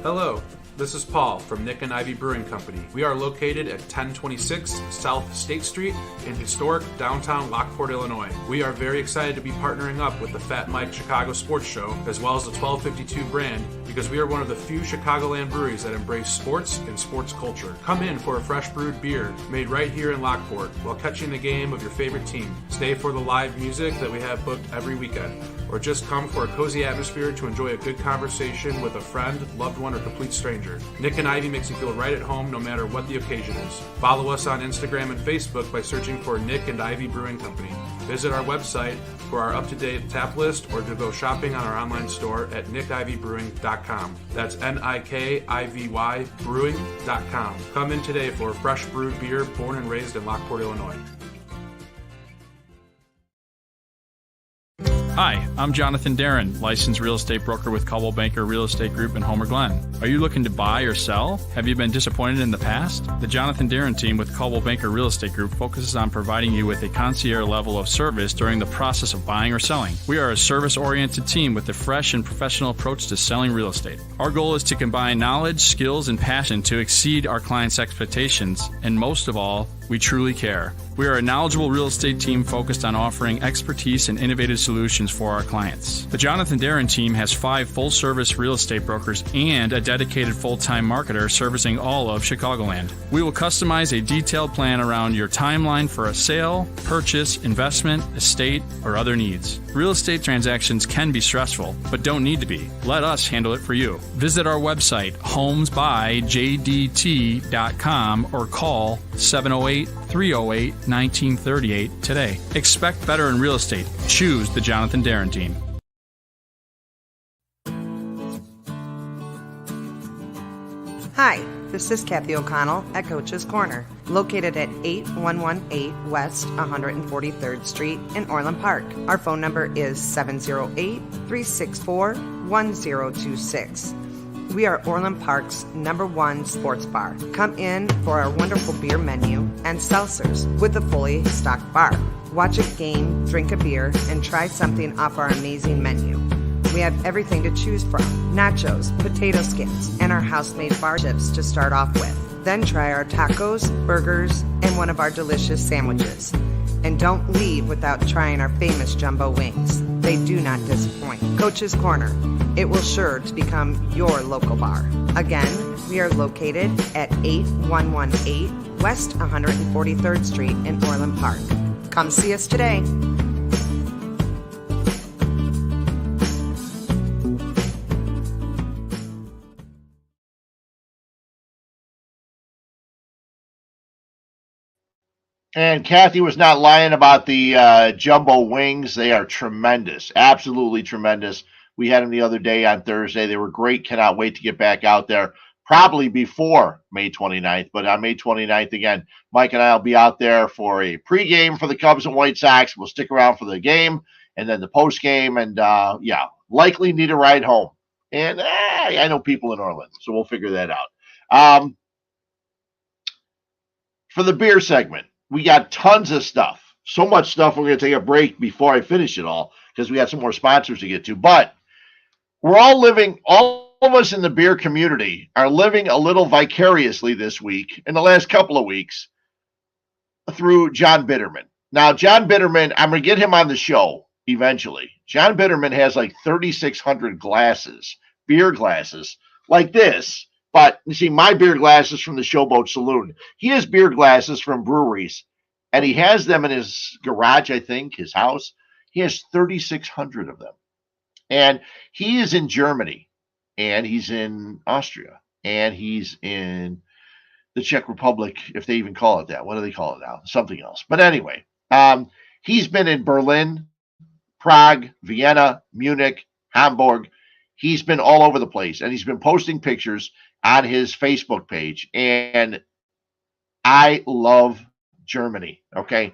Hello, this is Paul from Nick and Ivy Brewing Company. We are located at 1026 South State Street in historic downtown Lockport, Illinois. We are very excited to be partnering up with the FatMike ChicagoSports Show, as well as the 1252 brand, because we are one of the few Chicagoland breweries that embrace sports and sports culture. Come in for a fresh brewed beer made right here in Lockport while catching the game of your favorite team. Stay for the live music that we have booked every weekend, or just come for a cozy atmosphere to enjoy a good conversation with a friend, loved one, or complete stranger. Nick and Ivy makes you feel right at home no matter what the occasion is. Follow us on Instagram and Facebook by searching for Nick and Ivy Brewing Company. Visit our website for our up-to-date tap list or to go shopping on our online store at nickivybrewing.com. That's Nikivy brewing.com. Come in today for a fresh brewed beer born and raised in Lockport, Illinois. Hi, I'm Jonathan Darren, licensed real estate broker with Coldwell Banker Real Estate Group in Homer Glen. Are you looking to buy or sell? Have you been disappointed in the past? The Jonathan Darren team with Coldwell Banker Real Estate Group focuses on providing you with a concierge level of service during the process of buying or selling. We are a service-oriented team with a fresh and professional approach to selling real estate. Our goal is to combine knowledge, skills, and passion to exceed our clients' expectations, and most of all, we truly care. We are a knowledgeable real estate team focused on offering expertise and innovative solutions for our clients. The Jonathan Darren team has 5 full-service real estate brokers and a dedicated full-time marketer servicing all of Chicagoland. We will customize a detailed plan around your timeline for a sale, purchase, investment, estate, or other needs. Real estate transactions can be stressful, but don't need to be. Let us handle it for you. Visit our website, homesbyjdt.com, or call 708-308-1938 today. Expect better in real estate. Choose the Jonathan Darren team. Hi, This is Kathy O'Connell at Coach's Corner, located at 8118 West 143rd Street in Orland Park. Our phone number is 708-364-1026. We are Orland Park's #1 sports bar. Come in for our wonderful beer menu and seltzers with a fully stocked bar. Watch a game, drink a beer, and try something off our amazing menu. We have everything to choose from: nachos, potato skins, and our house-made bar chips to start off with. Then try our tacos, burgers, and one of our delicious sandwiches. And don't leave without trying our famous jumbo wings. They do not disappoint. Coach's Corner. It will sure to become your local bar. Again, we are located at 8118 West 143rd Street in Orland Park. Come see us today. And Kathy was not lying about the jumbo wings. They are tremendous, absolutely tremendous. We had them the other day on Thursday. They were great. Cannot wait to get back out there, probably before May 29th. But on May 29th, again, Mike and I will be out there for a pregame for the Cubs and White Sox. We'll stick around for the game and then the postgame. And, likely need a ride home. And I know people in Orland, so we'll figure that out. For the beer segment, we got tons of stuff. So much stuff, we're going to take a break before I finish it all because we got some more sponsors to get to. But we're all of us in the beer community are living a little vicariously this week, in the last couple of weeks, through John Bitterman. Now, John Bitterman, I'm going to get him on the show eventually. John Bitterman has like 3,600 glasses, beer glasses, like this. But you see, my beer glasses from the Showboat Saloon. He has beer glasses from breweries, and he has them in his garage, I think, his house. He has 3,600 of them. And he is in Germany, and he's in Austria, and he's in the Czech Republic, if they even call it that. What do they call it now? Something else. But anyway, he's been in Berlin, Prague, Vienna, Munich, Hamburg. He's been all over the place, and he's been posting pictures on his Facebook page. And I love Germany, okay?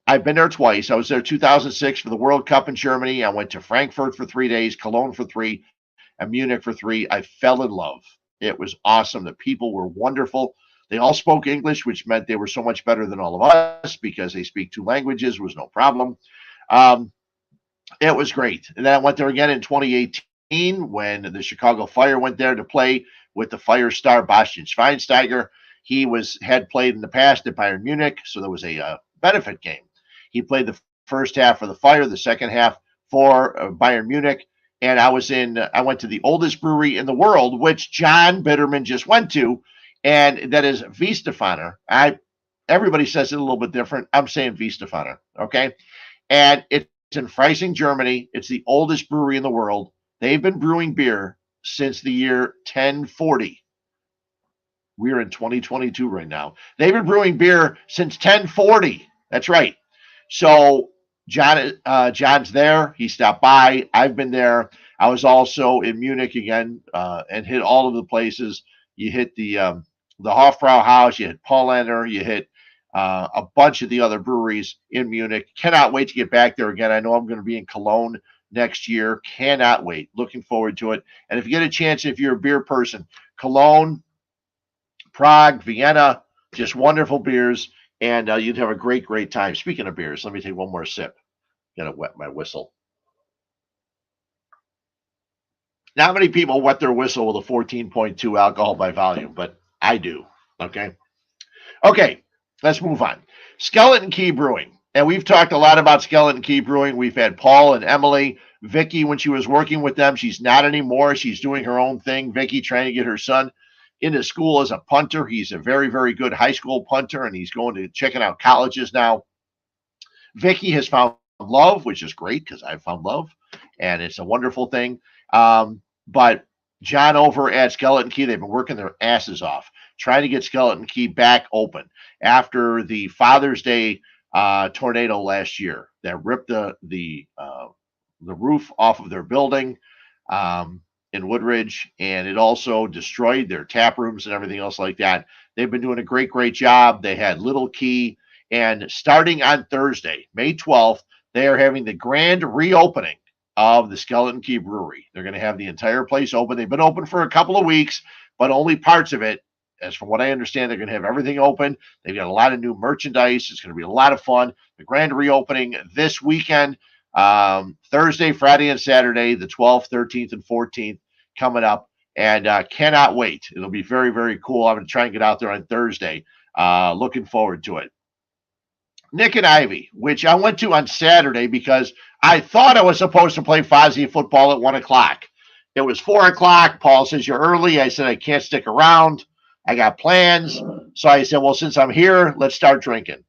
I've been there twice. I was there 2006 for the World Cup in Germany. I went to Frankfurt for 3 days, Cologne for 3, and Munich for 3. I fell in love. It was awesome. The people were wonderful. They all spoke English, which meant they were so much better than all of us because they speak 2 languages. Was no problem. It was great. And then I went there again in 2018 when the Chicago Fire went there to play with the Fire star Bastian Schweinsteiger. He had played in the past at Bayern Munich, so there was a benefit game. He played the first half for the Fire, the second half for Bayern Munich. And I went to the oldest brewery in the world, which John Bitterman just went to, and that is Wiesbadener. Everybody says it a little bit different. I'm saying Wiesbadener, okay? And it's in Freising, Germany. It's the oldest brewery in the world. They've been brewing beer since the year 1040. We're in 2022 right now. They've been brewing beer since 1040. That's right. So John's there. He stopped by. I've been there. I was also in Munich again and hit all of the places. You hit the Hofbrauhaus. You hit Paulaner. You hit a bunch of the other breweries in Munich. Cannot wait to get back there again. I know I'm going to be in Cologne next year. Cannot wait. Looking forward to it. And if you get a chance, if you're a beer person, Cologne, Prague, Vienna, just wonderful beers. And you'd have a great, great time. Speaking of beers, let me take one more sip. Got to wet my whistle. Not many people wet their whistle with a 14.2 alcohol by volume, but I do. Okay, let's move on. Skeleton Key Brewing. And we've talked a lot about Skeleton Key Brewing. We've had Paul and Emily. Vicky, when she was working with them, she's not anymore. She's doing her own thing. Vicky trying to get her son into school as a punter. He's a very, very good high school punter, and he's going to checking out colleges now. Vicky has found love, which is great because I've found love, and it's a wonderful thing. But John over at Skeleton Key, they've been working their asses off trying to get Skeleton Key back open after the Father's Day tornado last year that ripped the roof off of their building. in Woodridge, and it also destroyed their tap rooms and everything else like that. They've been doing a great, great job. They had Little Key, and starting on Thursday, May 12th, they are having the grand reopening of the Skeleton Key Brewery. They're going to have the entire place open. They've been open for a couple of weeks, but only parts of it. As from what I understand, they're going to have everything open. They've got a lot of new merchandise. It's going to be a lot of fun. The grand reopening this weekend, Thursday, Friday, and Saturday, the 12th, 13th, and 14th coming up, and cannot wait. It'll be very, very cool. I'm going to try and get out there on Thursday. Looking forward to it. Nick and Ivy, which I went to on Saturday because I thought I was supposed to play Fozzie football at 1 o'clock. It was 4 o'clock. Paul says, you're early. I said, I can't stick around. I got plans. So I said, well, since I'm here, let's start drinking.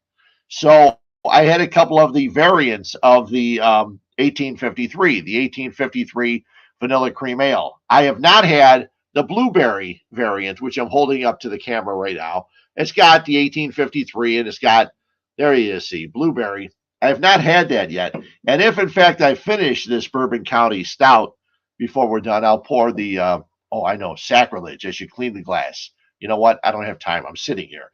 So I had a couple of the variants of the 1853, the 1853 vanilla cream ale. I have not had the blueberry variant, which I'm holding up to the camera right now. It's got the 1853 and it's got, there you see, blueberry. I have not had that yet. And if, in fact, I finish this Bourbon County Stout before we're done, I'll pour the, sacrilege. I should clean the glass. You know what? I don't have time. I'm sitting here.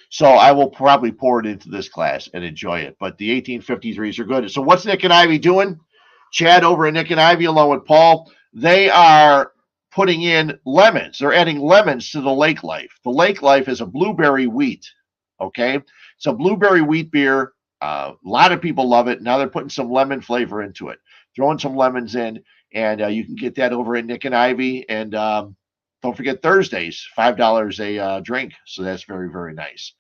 So I will probably pour it into this glass and enjoy it. But the 1853s are good. So what's Nick and Ivy doing? Chad over at Nick and Ivy along with Paul, they are putting in lemons. They're adding lemons to the Lake Life. The Lake Life is a blueberry wheat. Okay? It's a blueberry wheat beer. A lot of people love it. Now they're putting some lemon flavor into it. Throwing some lemons in. And you can get that over at Nick and Ivy. And don't forget Thursdays, $5 a drink. So that's very, very nice.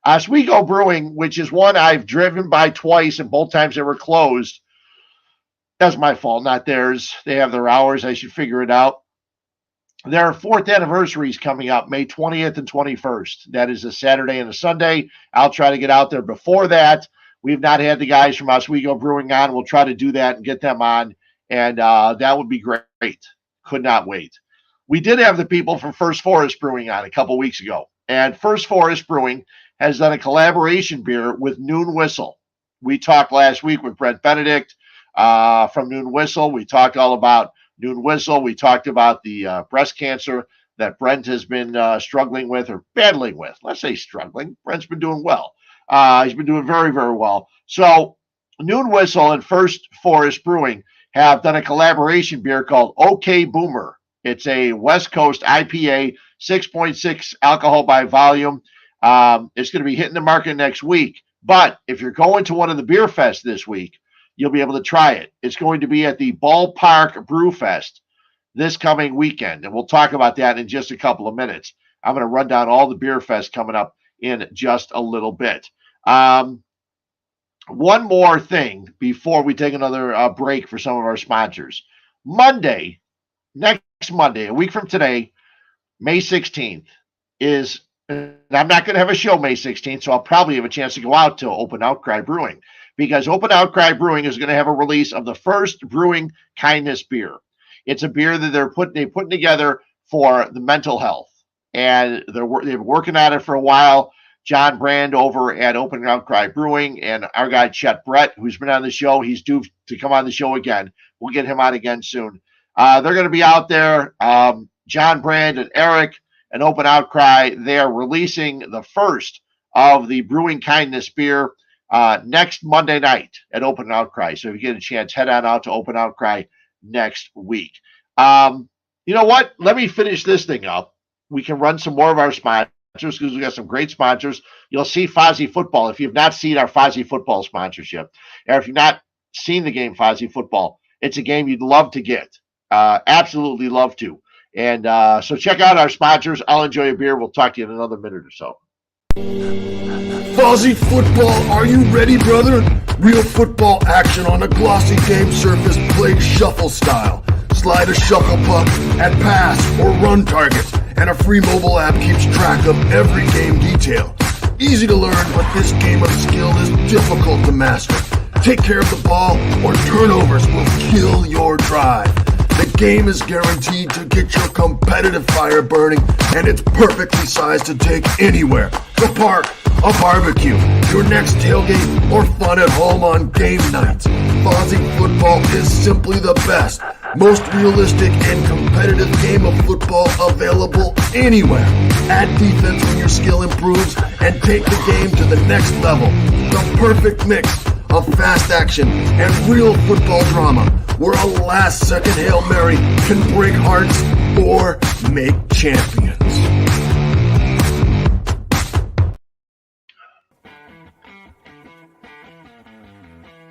Oswego Brewing, which is one I've driven by twice, and both times they were closed. That's my fault, not theirs. They have their hours. I should figure it out. Their 4th anniversary is coming up, May 20th and 21st. That is a Saturday and a Sunday. I'll try to get out there before that. We've not had the guys from Oswego Brewing on. We'll try to do that and get them on, and that would be great. Could not wait. We did have the people from First Forest Brewing on a couple weeks ago, and First Forest Brewing has done a collaboration beer with Noon Whistle. We talked last week with Brent Benedict from Noon Whistle. We talked all about Noon Whistle. We talked about the breast cancer that Brent has been struggling with or battling with. Let's say struggling. Brent's been doing well. He's been doing very, very well. So Noon Whistle and First Forest Brewing have done a collaboration beer called OK Boomer. It's a West Coast IPA, 6.6 alcohol by volume. It's going to be hitting the market next week. But if you're going to one of the beer fests this week, you'll be able to try it. It's going to be at the Ballpark Brew Fest this coming weekend. And we'll talk about that in just a couple of minutes. I'm going to run down all the beer fests coming up in just a little bit. One more thing before we take another break for some of our sponsors. Next Monday, a week from today, May 16th, is, and I'm not going to have a show May 16th, so I'll probably have a chance to go out to Open Outcry Brewing, because Open Outcry Brewing is going to have a release of the first Brewing Kindness beer. It's a beer that they're putting together for the mental health, and they've been working on it for a while. John Brand over at Open Outcry Brewing and our guy Chet Brett, who's been on the show, he's due to come on the show again. We'll get him on again soon. They're going to be out there. John Brand and Eric and Open Outcry, they are releasing the first of the Brewing Kindness beer next Monday night at Open Outcry. So if you get a chance, head on out to Open Outcry next week. You know what? Let me finish this thing up. We can run some more of our sponsors because we got some great sponsors. You'll see Fozzie Football. If you've not seen our Fozzie Football sponsorship, or if you've not seen the game Fozzie Football, it's a game you'd love to get. Absolutely love to. And so check out our sponsors. I'll enjoy a beer. We'll talk to you in another minute or so. Fozzie Football, are you ready, brother? Real football action on a glossy game surface played shuffle style. Slide a shuffle puck at pass or run targets, and a free mobile app keeps track of every game detail. Easy to learn, but this game of skill is difficult to master. Take care of the ball or turnovers will kill your drive. The game is guaranteed to get your competitive fire burning, and it's perfectly sized to take anywhere. The park, a barbecue, your next tailgate, or fun at home on game nights. Fozzie Football is simply the best. Most realistic and competitive game of football available anywhere. Add defense when your skill improves and take the game to the next level. The perfect mix of fast action and real football drama where a last-second Hail Mary can break hearts or make champions.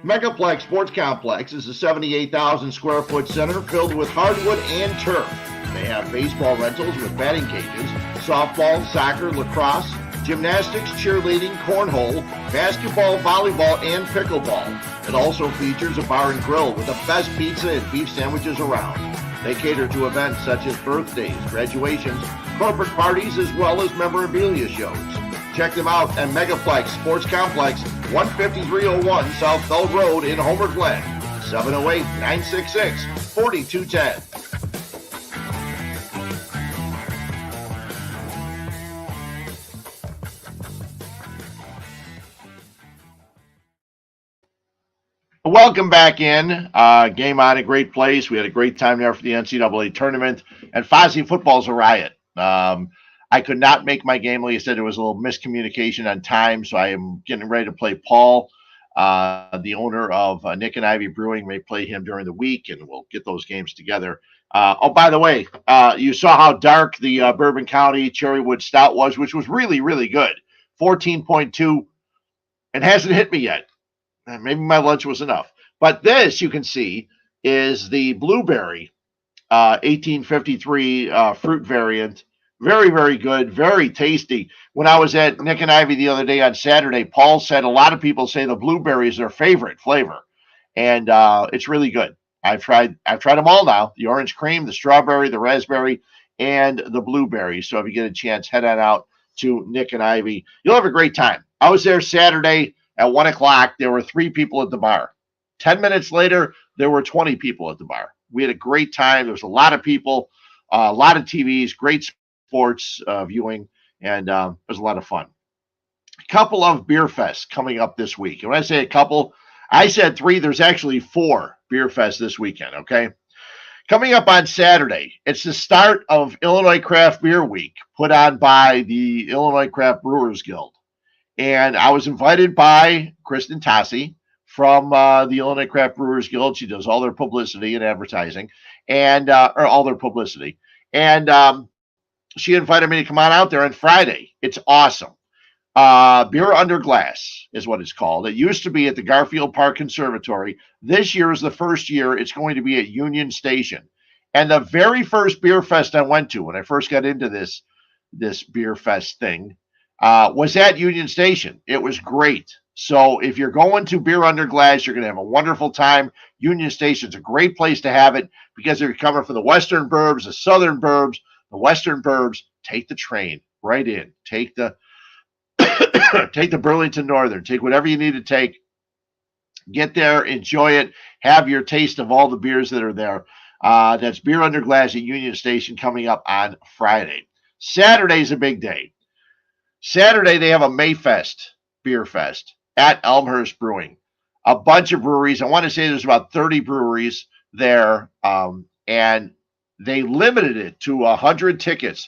Megaplex Sports Complex is a 78,000 square foot center filled with hardwood and turf. They have baseball rentals with batting cages, softball, soccer, lacrosse, gymnastics, cheerleading, cornhole, basketball, volleyball, and pickleball. It also features a bar and grill with the best pizza and beef sandwiches around. They cater to events such as birthdays, graduations, corporate parties, as well as memorabilia shows. Check them out at Megaplex Sports Complex, 15301 South Bell Road in Homer Glen, 708-966-4210. Welcome back in. Game on, a great place. We had a great time there for the NCAA tournament, and Fozzie football's a riot. I could not make my game. Like I said, there was a little miscommunication on time, so I am getting ready to play Paul, the owner of Nick and Ivy Brewing. May play him during the week, and we'll get those games together. By the way, you saw how dark the Bourbon County Cherrywood Stout was, which was really, really good. 14.2, and hasn't hit me yet. Maybe my lunch was enough. But this, you can see, is the blueberry 1853 fruit variant. Very, very good. Very tasty. When I was at Nick and Ivy the other day on Saturday, Paul said a lot of people say the blueberry is their favorite flavor. And it's really good. I've tried them all now. The orange cream, the strawberry, the raspberry, and the blueberry. So if you get a chance, head on out to Nick and Ivy. You'll have a great time. I was there Saturday at 1 o'clock. There were 3 people at the bar. 10 minutes later, there were 20 people at the bar. We had a great time. There was a lot of people, a lot of TVs, great sports viewing, and it was a lot of fun. A couple of beer fests coming up this week. And when I say a couple, I said 3. There's actually 4 beer fests this weekend, okay? Coming up on Saturday, it's the start of Illinois Craft Beer Week, put on by the Illinois Craft Brewers Guild. And I was invited by Kristen Tassi from the Illinois Craft Brewers Guild. She does all their publicity and advertising, and or all their publicity. And she invited me to come on out there on Friday. It's awesome. Beer Under Glass is what it's called. It used to be at the Garfield Park Conservatory. This year is the first year it's going to be at Union Station. And the very first beer fest I went to when I first got into this beer fest thing was at Union Station. It was great. So if you're going to Beer Under Glass, you're going to have a wonderful time. Union Station's a great place to have it because they're coming from the Western Burbs, the Southern Burbs. The Western Burbs, take the train right in. Take the take the Burlington Northern. Take whatever you need to take. Get there, enjoy it, have your taste of all the beers that are there. That's Beer Under Glass at Union Station coming up on Friday. Saturday's a big day. Saturday, they have a Mayfest Beer Fest at Elmhurst Brewing. A bunch of breweries. I want to say there's about 30 breweries there, and they limited it to 100 tickets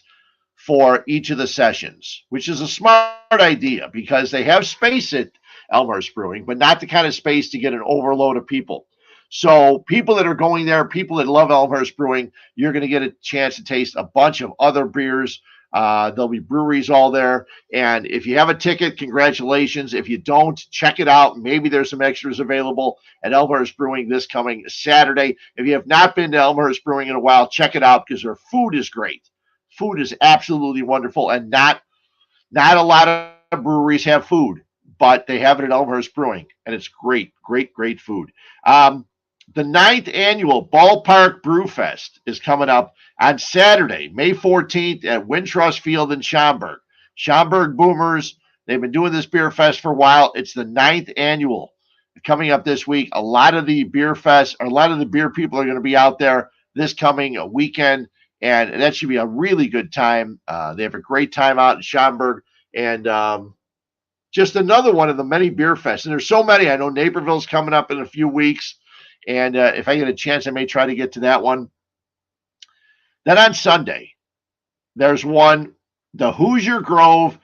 for each of the sessions, which is a smart idea because they have space at Elmhurst Brewing, but not the kind of space to get an overload of people. So people that are going there, people that love Elmhurst Brewing, you're going to get a chance to taste a bunch of other beers. There'll be breweries all there. And if you have a ticket, congratulations. If you don't, check it out. Maybe there's some extras available at Elmhurst Brewing this coming Saturday. If you have not been to Elmhurst Brewing in a while, check it out because their food is great. Food is absolutely wonderful. And not a lot of breweries have food, but they have it at Elmhurst Brewing. And it's great, great, great food. The 9th annual Ballpark Brew Fest is coming up on Saturday, May 14th at Wintrust Field in Schaumburg. Schaumburg Boomers, they've been doing this beer fest for a while. It's the 9th annual coming up this week. A lot of the beer people are going to be out there this coming weekend, and that should be a really good time. They have a great time out in Schaumburg, and just another one of the many beer fests. And there's so many. I know Naperville's coming up in a few weeks. And if I get a chance, I may try to get to that one. Then on Sunday, there's one, the Hoosier Grove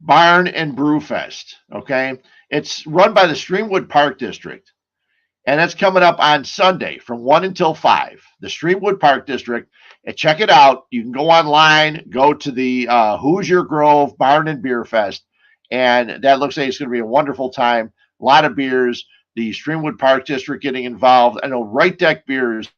Barn and Brew Fest. Okay. It's run by the Streamwood Park District. And that's coming up on Sunday from 1 until 5. The Streamwood Park District. And check it out. You can go online, go to the Hoosier Grove Barn and Beer Fest. And that looks like it's going to be a wonderful time. A lot of beers. The Streamwood Park District getting involved. I know Right Deck Beers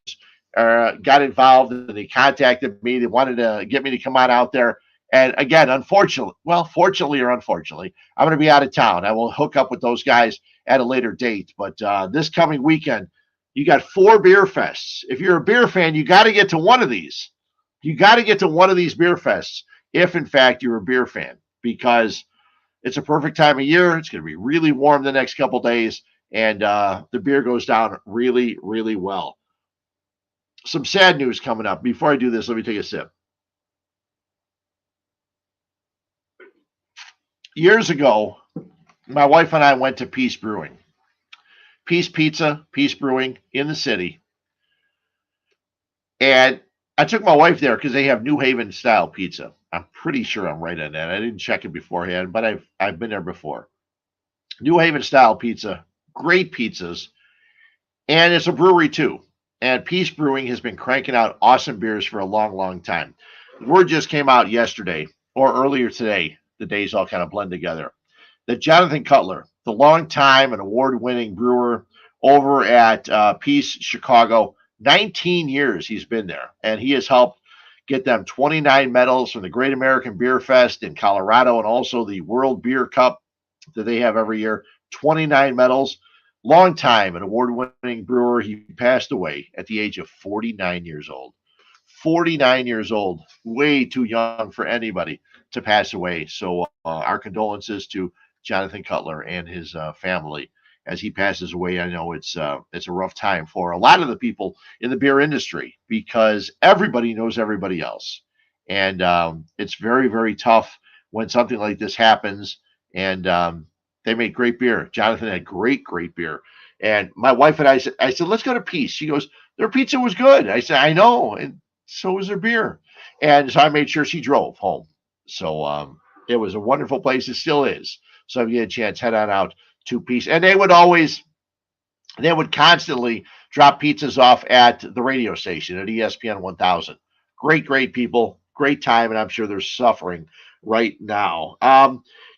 got involved and they contacted me. They wanted to get me to come on out there. And again, fortunately or unfortunately, I'm going to be out of town. I will hook up with those guys at a later date. But this coming weekend, you got 4 beer fests. If you're a beer fan, you got to get to one of these. You got to get to one of these beer fests if, in fact, you're a beer fan, because it's a perfect time of year. It's going to be really warm the next couple days, and the beer goes down really, really well. Some sad news coming up. Before I do this, let me take a sip. Years ago, my wife and I went to Peace Brewing. Peace Pizza, Peace Brewing in the city. And I took my wife there because they have New Haven style pizza. I'm pretty sure I'm right on that. I didn't check it beforehand, but I've been there before. New Haven style pizza, great pizzas. And it's a brewery too. And Peace Brewing has been cranking out awesome beers for a long, long time. Word just came out yesterday or earlier today. The days all kind of blend together. That Jonathan Cutler, the longtime and award-winning brewer over at Peace Chicago, 19 years he's been there, and he has helped get them 29 medals from the Great American Beer Fest in Colorado and also the World Beer Cup that they have every year. 29 medals. Longtime and award-winning brewer. He passed away at the age of 49 years old. 49 years old, way too young for anybody to pass away. So our condolences to Jonathan Cutler and his family as he passes away. I know it's a rough time for a lot of the people in the beer industry because everybody knows everybody else. And it's very, very tough when something like this happens. And they make great beer. Jonathan had great, great beer. And my wife and I said, let's go to Peace. She goes, their pizza was good. I said, I know. And so was their beer. And so I made sure she drove home. So it was a wonderful place. It still is. So if you get a chance, head on out to Peace. And they would constantly drop pizzas off at the radio station at ESPN 1000. Great, great people. Great time. And I'm sure they're suffering right now.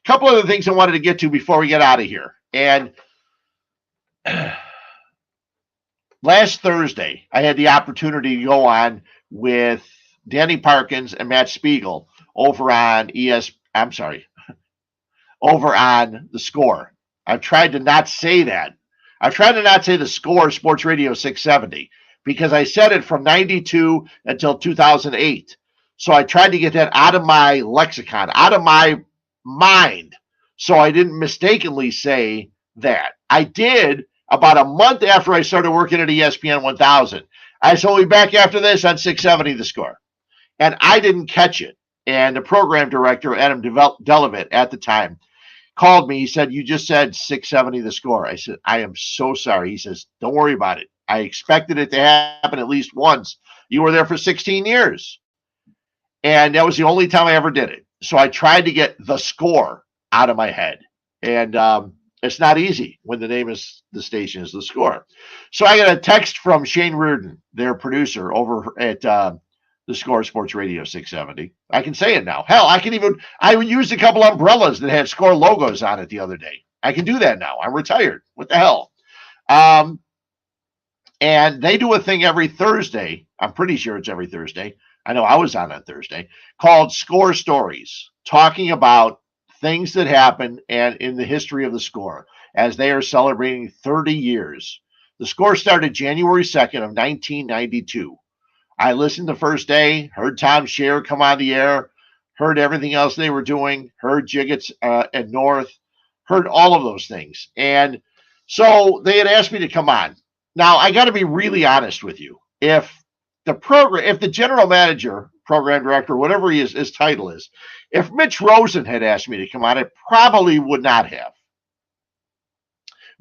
Couple other things I wanted to get to before we get out of here. And last Thursday, I had the opportunity to go on with Danny Parkins and Matt Spiegel over on over on The Score. I've tried to not say that. I've tried to not say The Score Sports Radio 670 because I said it from 92 until 2008. So I tried to get that out of my lexicon, out of my mind, so I didn't mistakenly say that. I did about a month after I started working at ESPN 1000. I said, we'll be back after this on 670 The Score. And I didn't catch it. And the program director, Adam Delavitt, at the time, called me. He said, you just said 670 The Score. I said, I am so sorry. He says, don't worry about it. I expected it to happen at least once. You were there for 16 years. And that was the only time I ever did it. So I tried to get The Score out of my head. And it's not easy when the name is the station is The Score. So I got a text from Shane Reardon, their producer over at The Score Sports Radio 670. I can say it now. Hell, I used a couple umbrellas that had Score logos on it the other day. I can do that now. I'm retired. What the hell? And they do a thing every Thursday. I'm pretty sure it's every Thursday. I know I was on Thursday, called Score Stories, talking about things that happened and in the history of the Score as they are celebrating 30 years. The Score started January 2nd of 1992. I listened the first day, heard Tom Scher come on the air, heard everything else they were doing, heard Jiggets and North, heard all of those things. And so they had asked me to come on. Now, I got to be really honest with you. If the general manager, program director, whatever his title is, if Mitch Rosen had asked me to come on, I probably would not have.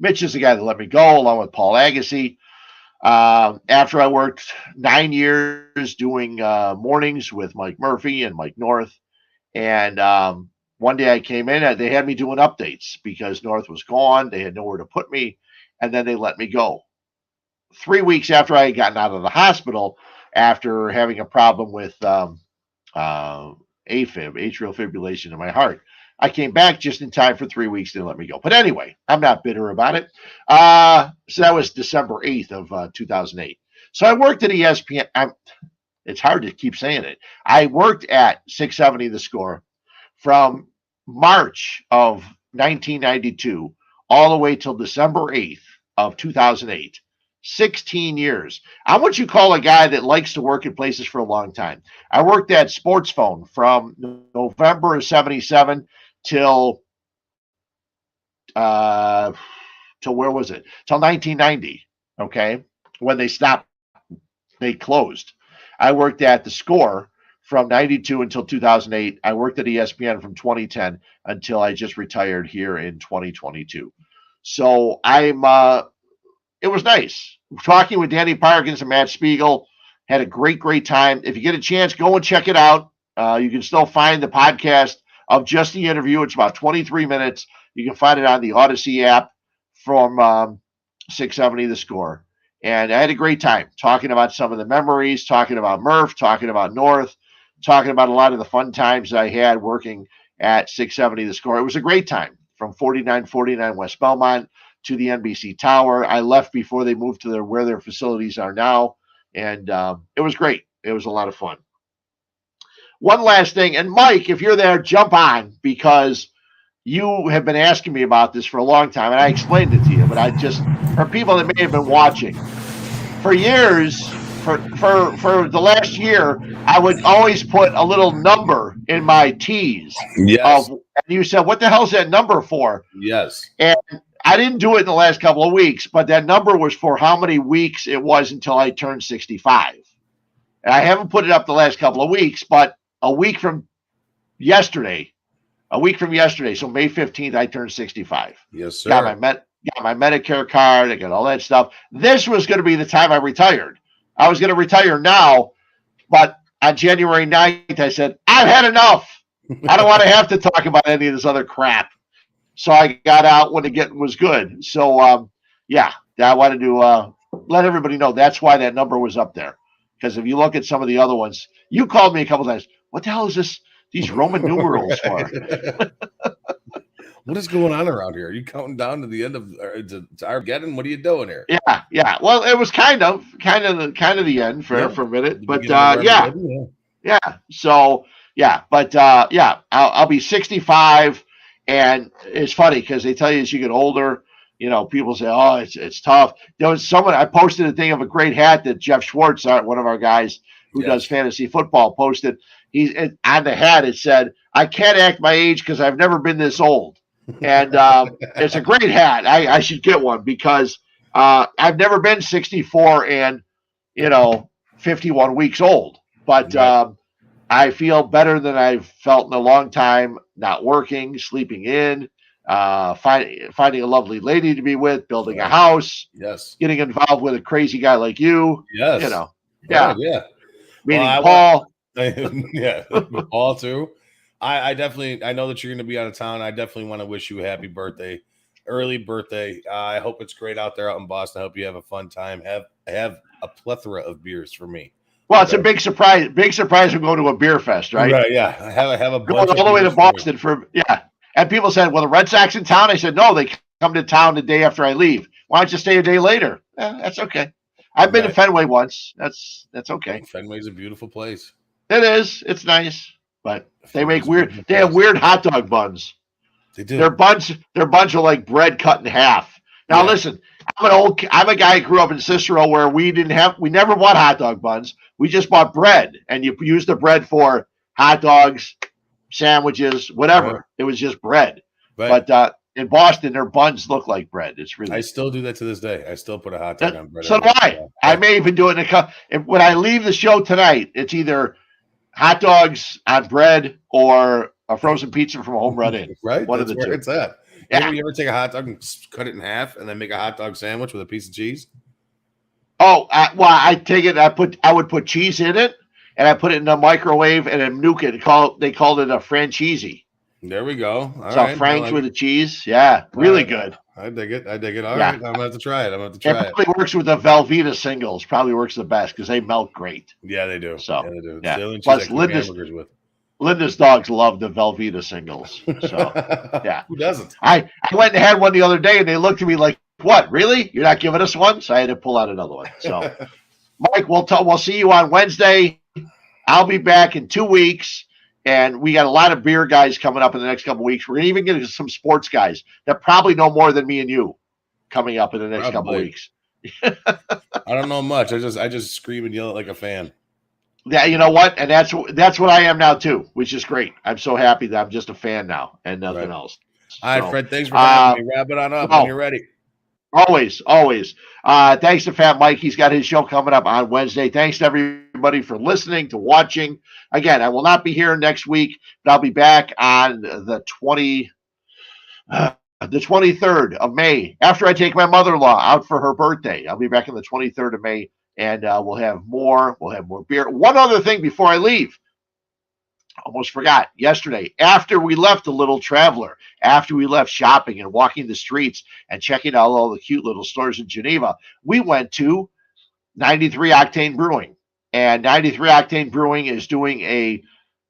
Mitch is the guy that let me go, along with Paul Agassi. After I worked 9 years doing mornings with Mike Murphy and Mike North, and one day I came in, they had me doing updates because North was gone. They had nowhere to put me, and then they let me go. 3 weeks after I had gotten out of the hospital, after having a problem with AFib, atrial fibrillation in my heart, I came back just in time for 3 weeks. They let me go. But anyway, I'm not bitter about it. So that was December 8th of 2008. So I worked at ESPN. It's hard to keep saying it. I worked at 670 The Score from March of 1992 all the way till December 8th of 2008. 16 years. I'm what you call a guy that likes to work in places for a long time. I worked at Sports Phone from November of 77 till where was it? Till 1990. Okay. When they stopped, they closed. I worked at The Score from 92 until 2008. I worked at ESPN from 2010 until I just retired here in 2022. So it was nice talking with Danny Parkins and Matt Spiegel. Had a great time. If you get a chance, go and check it out. You can still find the podcast of just the interview. It's about 23 minutes. You can find it on the Odyssey app from 670 The Score. And I had a great time talking about some of the memories, talking about Murph, talking about North, talking about a lot of the fun times I had working at 670 The Score. It was a great time from 4949 West Belmont to the NBC Tower. I left before they moved to where their facilities are now, and it was great. It was a lot of fun. One last thing, and Mike, if you're there, jump on, because you have been asking me about this for a long time, and I explained it to you, but I just, for people that may have been watching, for years, for the last year, I would always put a little number in my tees. Yes. And you said, what the hell is that number for? Yes. And I didn't do it in the last couple of weeks, but that number was for how many weeks it was until I turned 65. And I haven't put it up the last couple of weeks, but a week from yesterday, so May 15th, I turned 65. Yes, sir. Got my Medicare card. I got all that stuff. This was going to be the time I retired. I was going to retire now, but on January 9th, I said, I've had enough. I don't want to have to talk about any of this other crap. So I got out when it was good. So, I wanted to let everybody know that's why that number was up there. Because if you look at some of the other ones, you called me a couple times. What the hell is this? These Roman numerals for? What is going on around here? Are you counting down to the end of to Armageddon? What are you doing here? Yeah. Well, it was kind of the end for a minute, but yeah. So but I'll be 65, and it's funny because they tell you as you get older, people say, oh, it's tough. There was someone, I posted a thing of a great hat that Jeff Schwartz, one of our guys who does fantasy football, posted. On the hat it said, I can't act my age because I've never been this old. And it's a great hat. I should get one because I've never been 64 and 51 weeks old. But I feel better than I've felt in a long time. Not working, sleeping in, finding a lovely lady to be with, building a house. Yes. Getting involved with a crazy guy like you. Yes. Meeting Paul. Paul too. I know that you're going to be out of town. I definitely want to wish you a happy birthday, early birthday. I hope it's great out there out in Boston. I hope you have a fun time. Have a plethora of beers for me. Well, it's a big surprise. Big surprise to go to a beer fest, right? Right. Yeah. I have a bunch all the way to Boston And people said, "Well, the Red Sox in town." I said, "No, they come to town the day after I leave. Why don't you stay a day later?" That's okay. I've been to Fenway once. That's okay. Fenway's a beautiful place. It is. It's nice, but they make weird. They have weird hot dog buns. They do. Their buns are like bread cut in half. Now listen, I'm a guy who grew up in Cicero where we never bought hot dog buns. We just bought bread, and you use the bread for hot dogs, sandwiches, whatever. Right. It was just bread. Right. But in Boston, their buns look like bread. It's really. I still do that to this day. I still put a hot dog on bread. So do I. I may even do it when I leave the show tonight. It's either hot dogs on bread or a frozen pizza from a Home Run Inn. Right. One That's of the two. It's at. Yeah. You ever take a hot dog and cut it in half and then make a hot dog sandwich with a piece of cheese? Oh, I take it. I would put cheese in it, and I put it in the microwave and then nuke it. They called it a franchise. There we go. All So right. Frank's with the cheese. Yeah, really good. I dig it. All right. I'm going to have to try it. It probably works with the Velveeta singles. Probably works the best because they melt great. Yeah, they do. So, they do. Yeah. Plus, Linda's dogs love the Velveeta singles. So, yeah. Who doesn't? I went and had one the other day, and they looked at me like, what, really? You're not giving us one? So I had to pull out another one. So, Mike, we'll see you on Wednesday. I'll be back in 2 weeks. And we got a lot of beer guys coming up in the next couple of weeks. We're going to even get some sports guys that probably know more than me and you coming up in the next couple of weeks. I don't know much. I just scream and yell like a fan. Yeah, you know what? And that's what I am now too, which is great. I'm so happy that I'm just a fan now and nothing else. All right, Fred. Thanks for having me. Wrap it on up when you're ready. Always. Thanks to Fat Mike. He's got his show coming up on Wednesday. Thanks to everybody for listening, to watching. Again, I will not be here next week, but I'll be back on the 23rd of May after I take my mother-in-law out for her birthday. I'll be back on the 23rd of May, and we'll have more beer. One other thing before I leave. Almost forgot yesterday, after we left the Little Traveler, after we left shopping and walking the streets and checking out all the cute little stores in Geneva, we went to 93 Octane Brewing. And 93 Octane Brewing is doing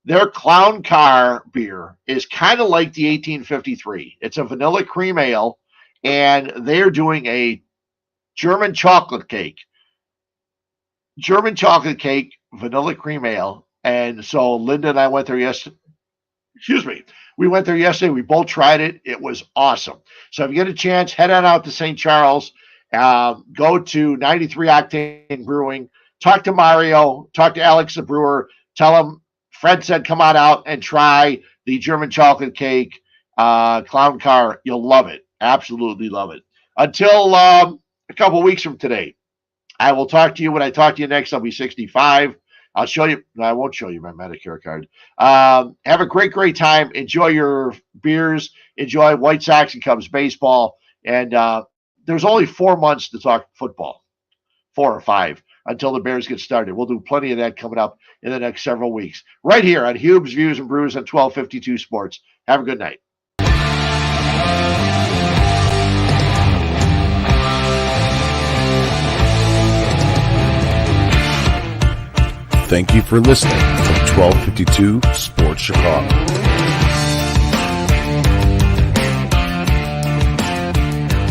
their Clown Car beer is kind of like the 1853. It's a vanilla cream ale, and they're doing a German chocolate cake, vanilla cream ale. And so Linda and I went there yesterday. We went there yesterday. We both tried it. It was awesome. So if you get a chance, head on out to St. Charles. Go to 93 Octane Brewing. Talk to Mario. Talk to Alex the brewer. Tell him Fred said come on out and try the German chocolate cake Clown Car. You'll love it. Absolutely love it. Until a couple weeks from today, I will talk to you. When I talk to you next, I'll be 65. I'll show you. No, I won't show you my Medicare card. Have a great time. Enjoy your beers. Enjoy White Sox and Cubs baseball. And there's only 4 months to talk football, 4 or 5, until the Bears get started. We'll do plenty of that coming up in the next several weeks. Right here on Huebs Views and Brews on 1252 Sports. Have a good night. Thank you for listening to 1252 Sports Chicago.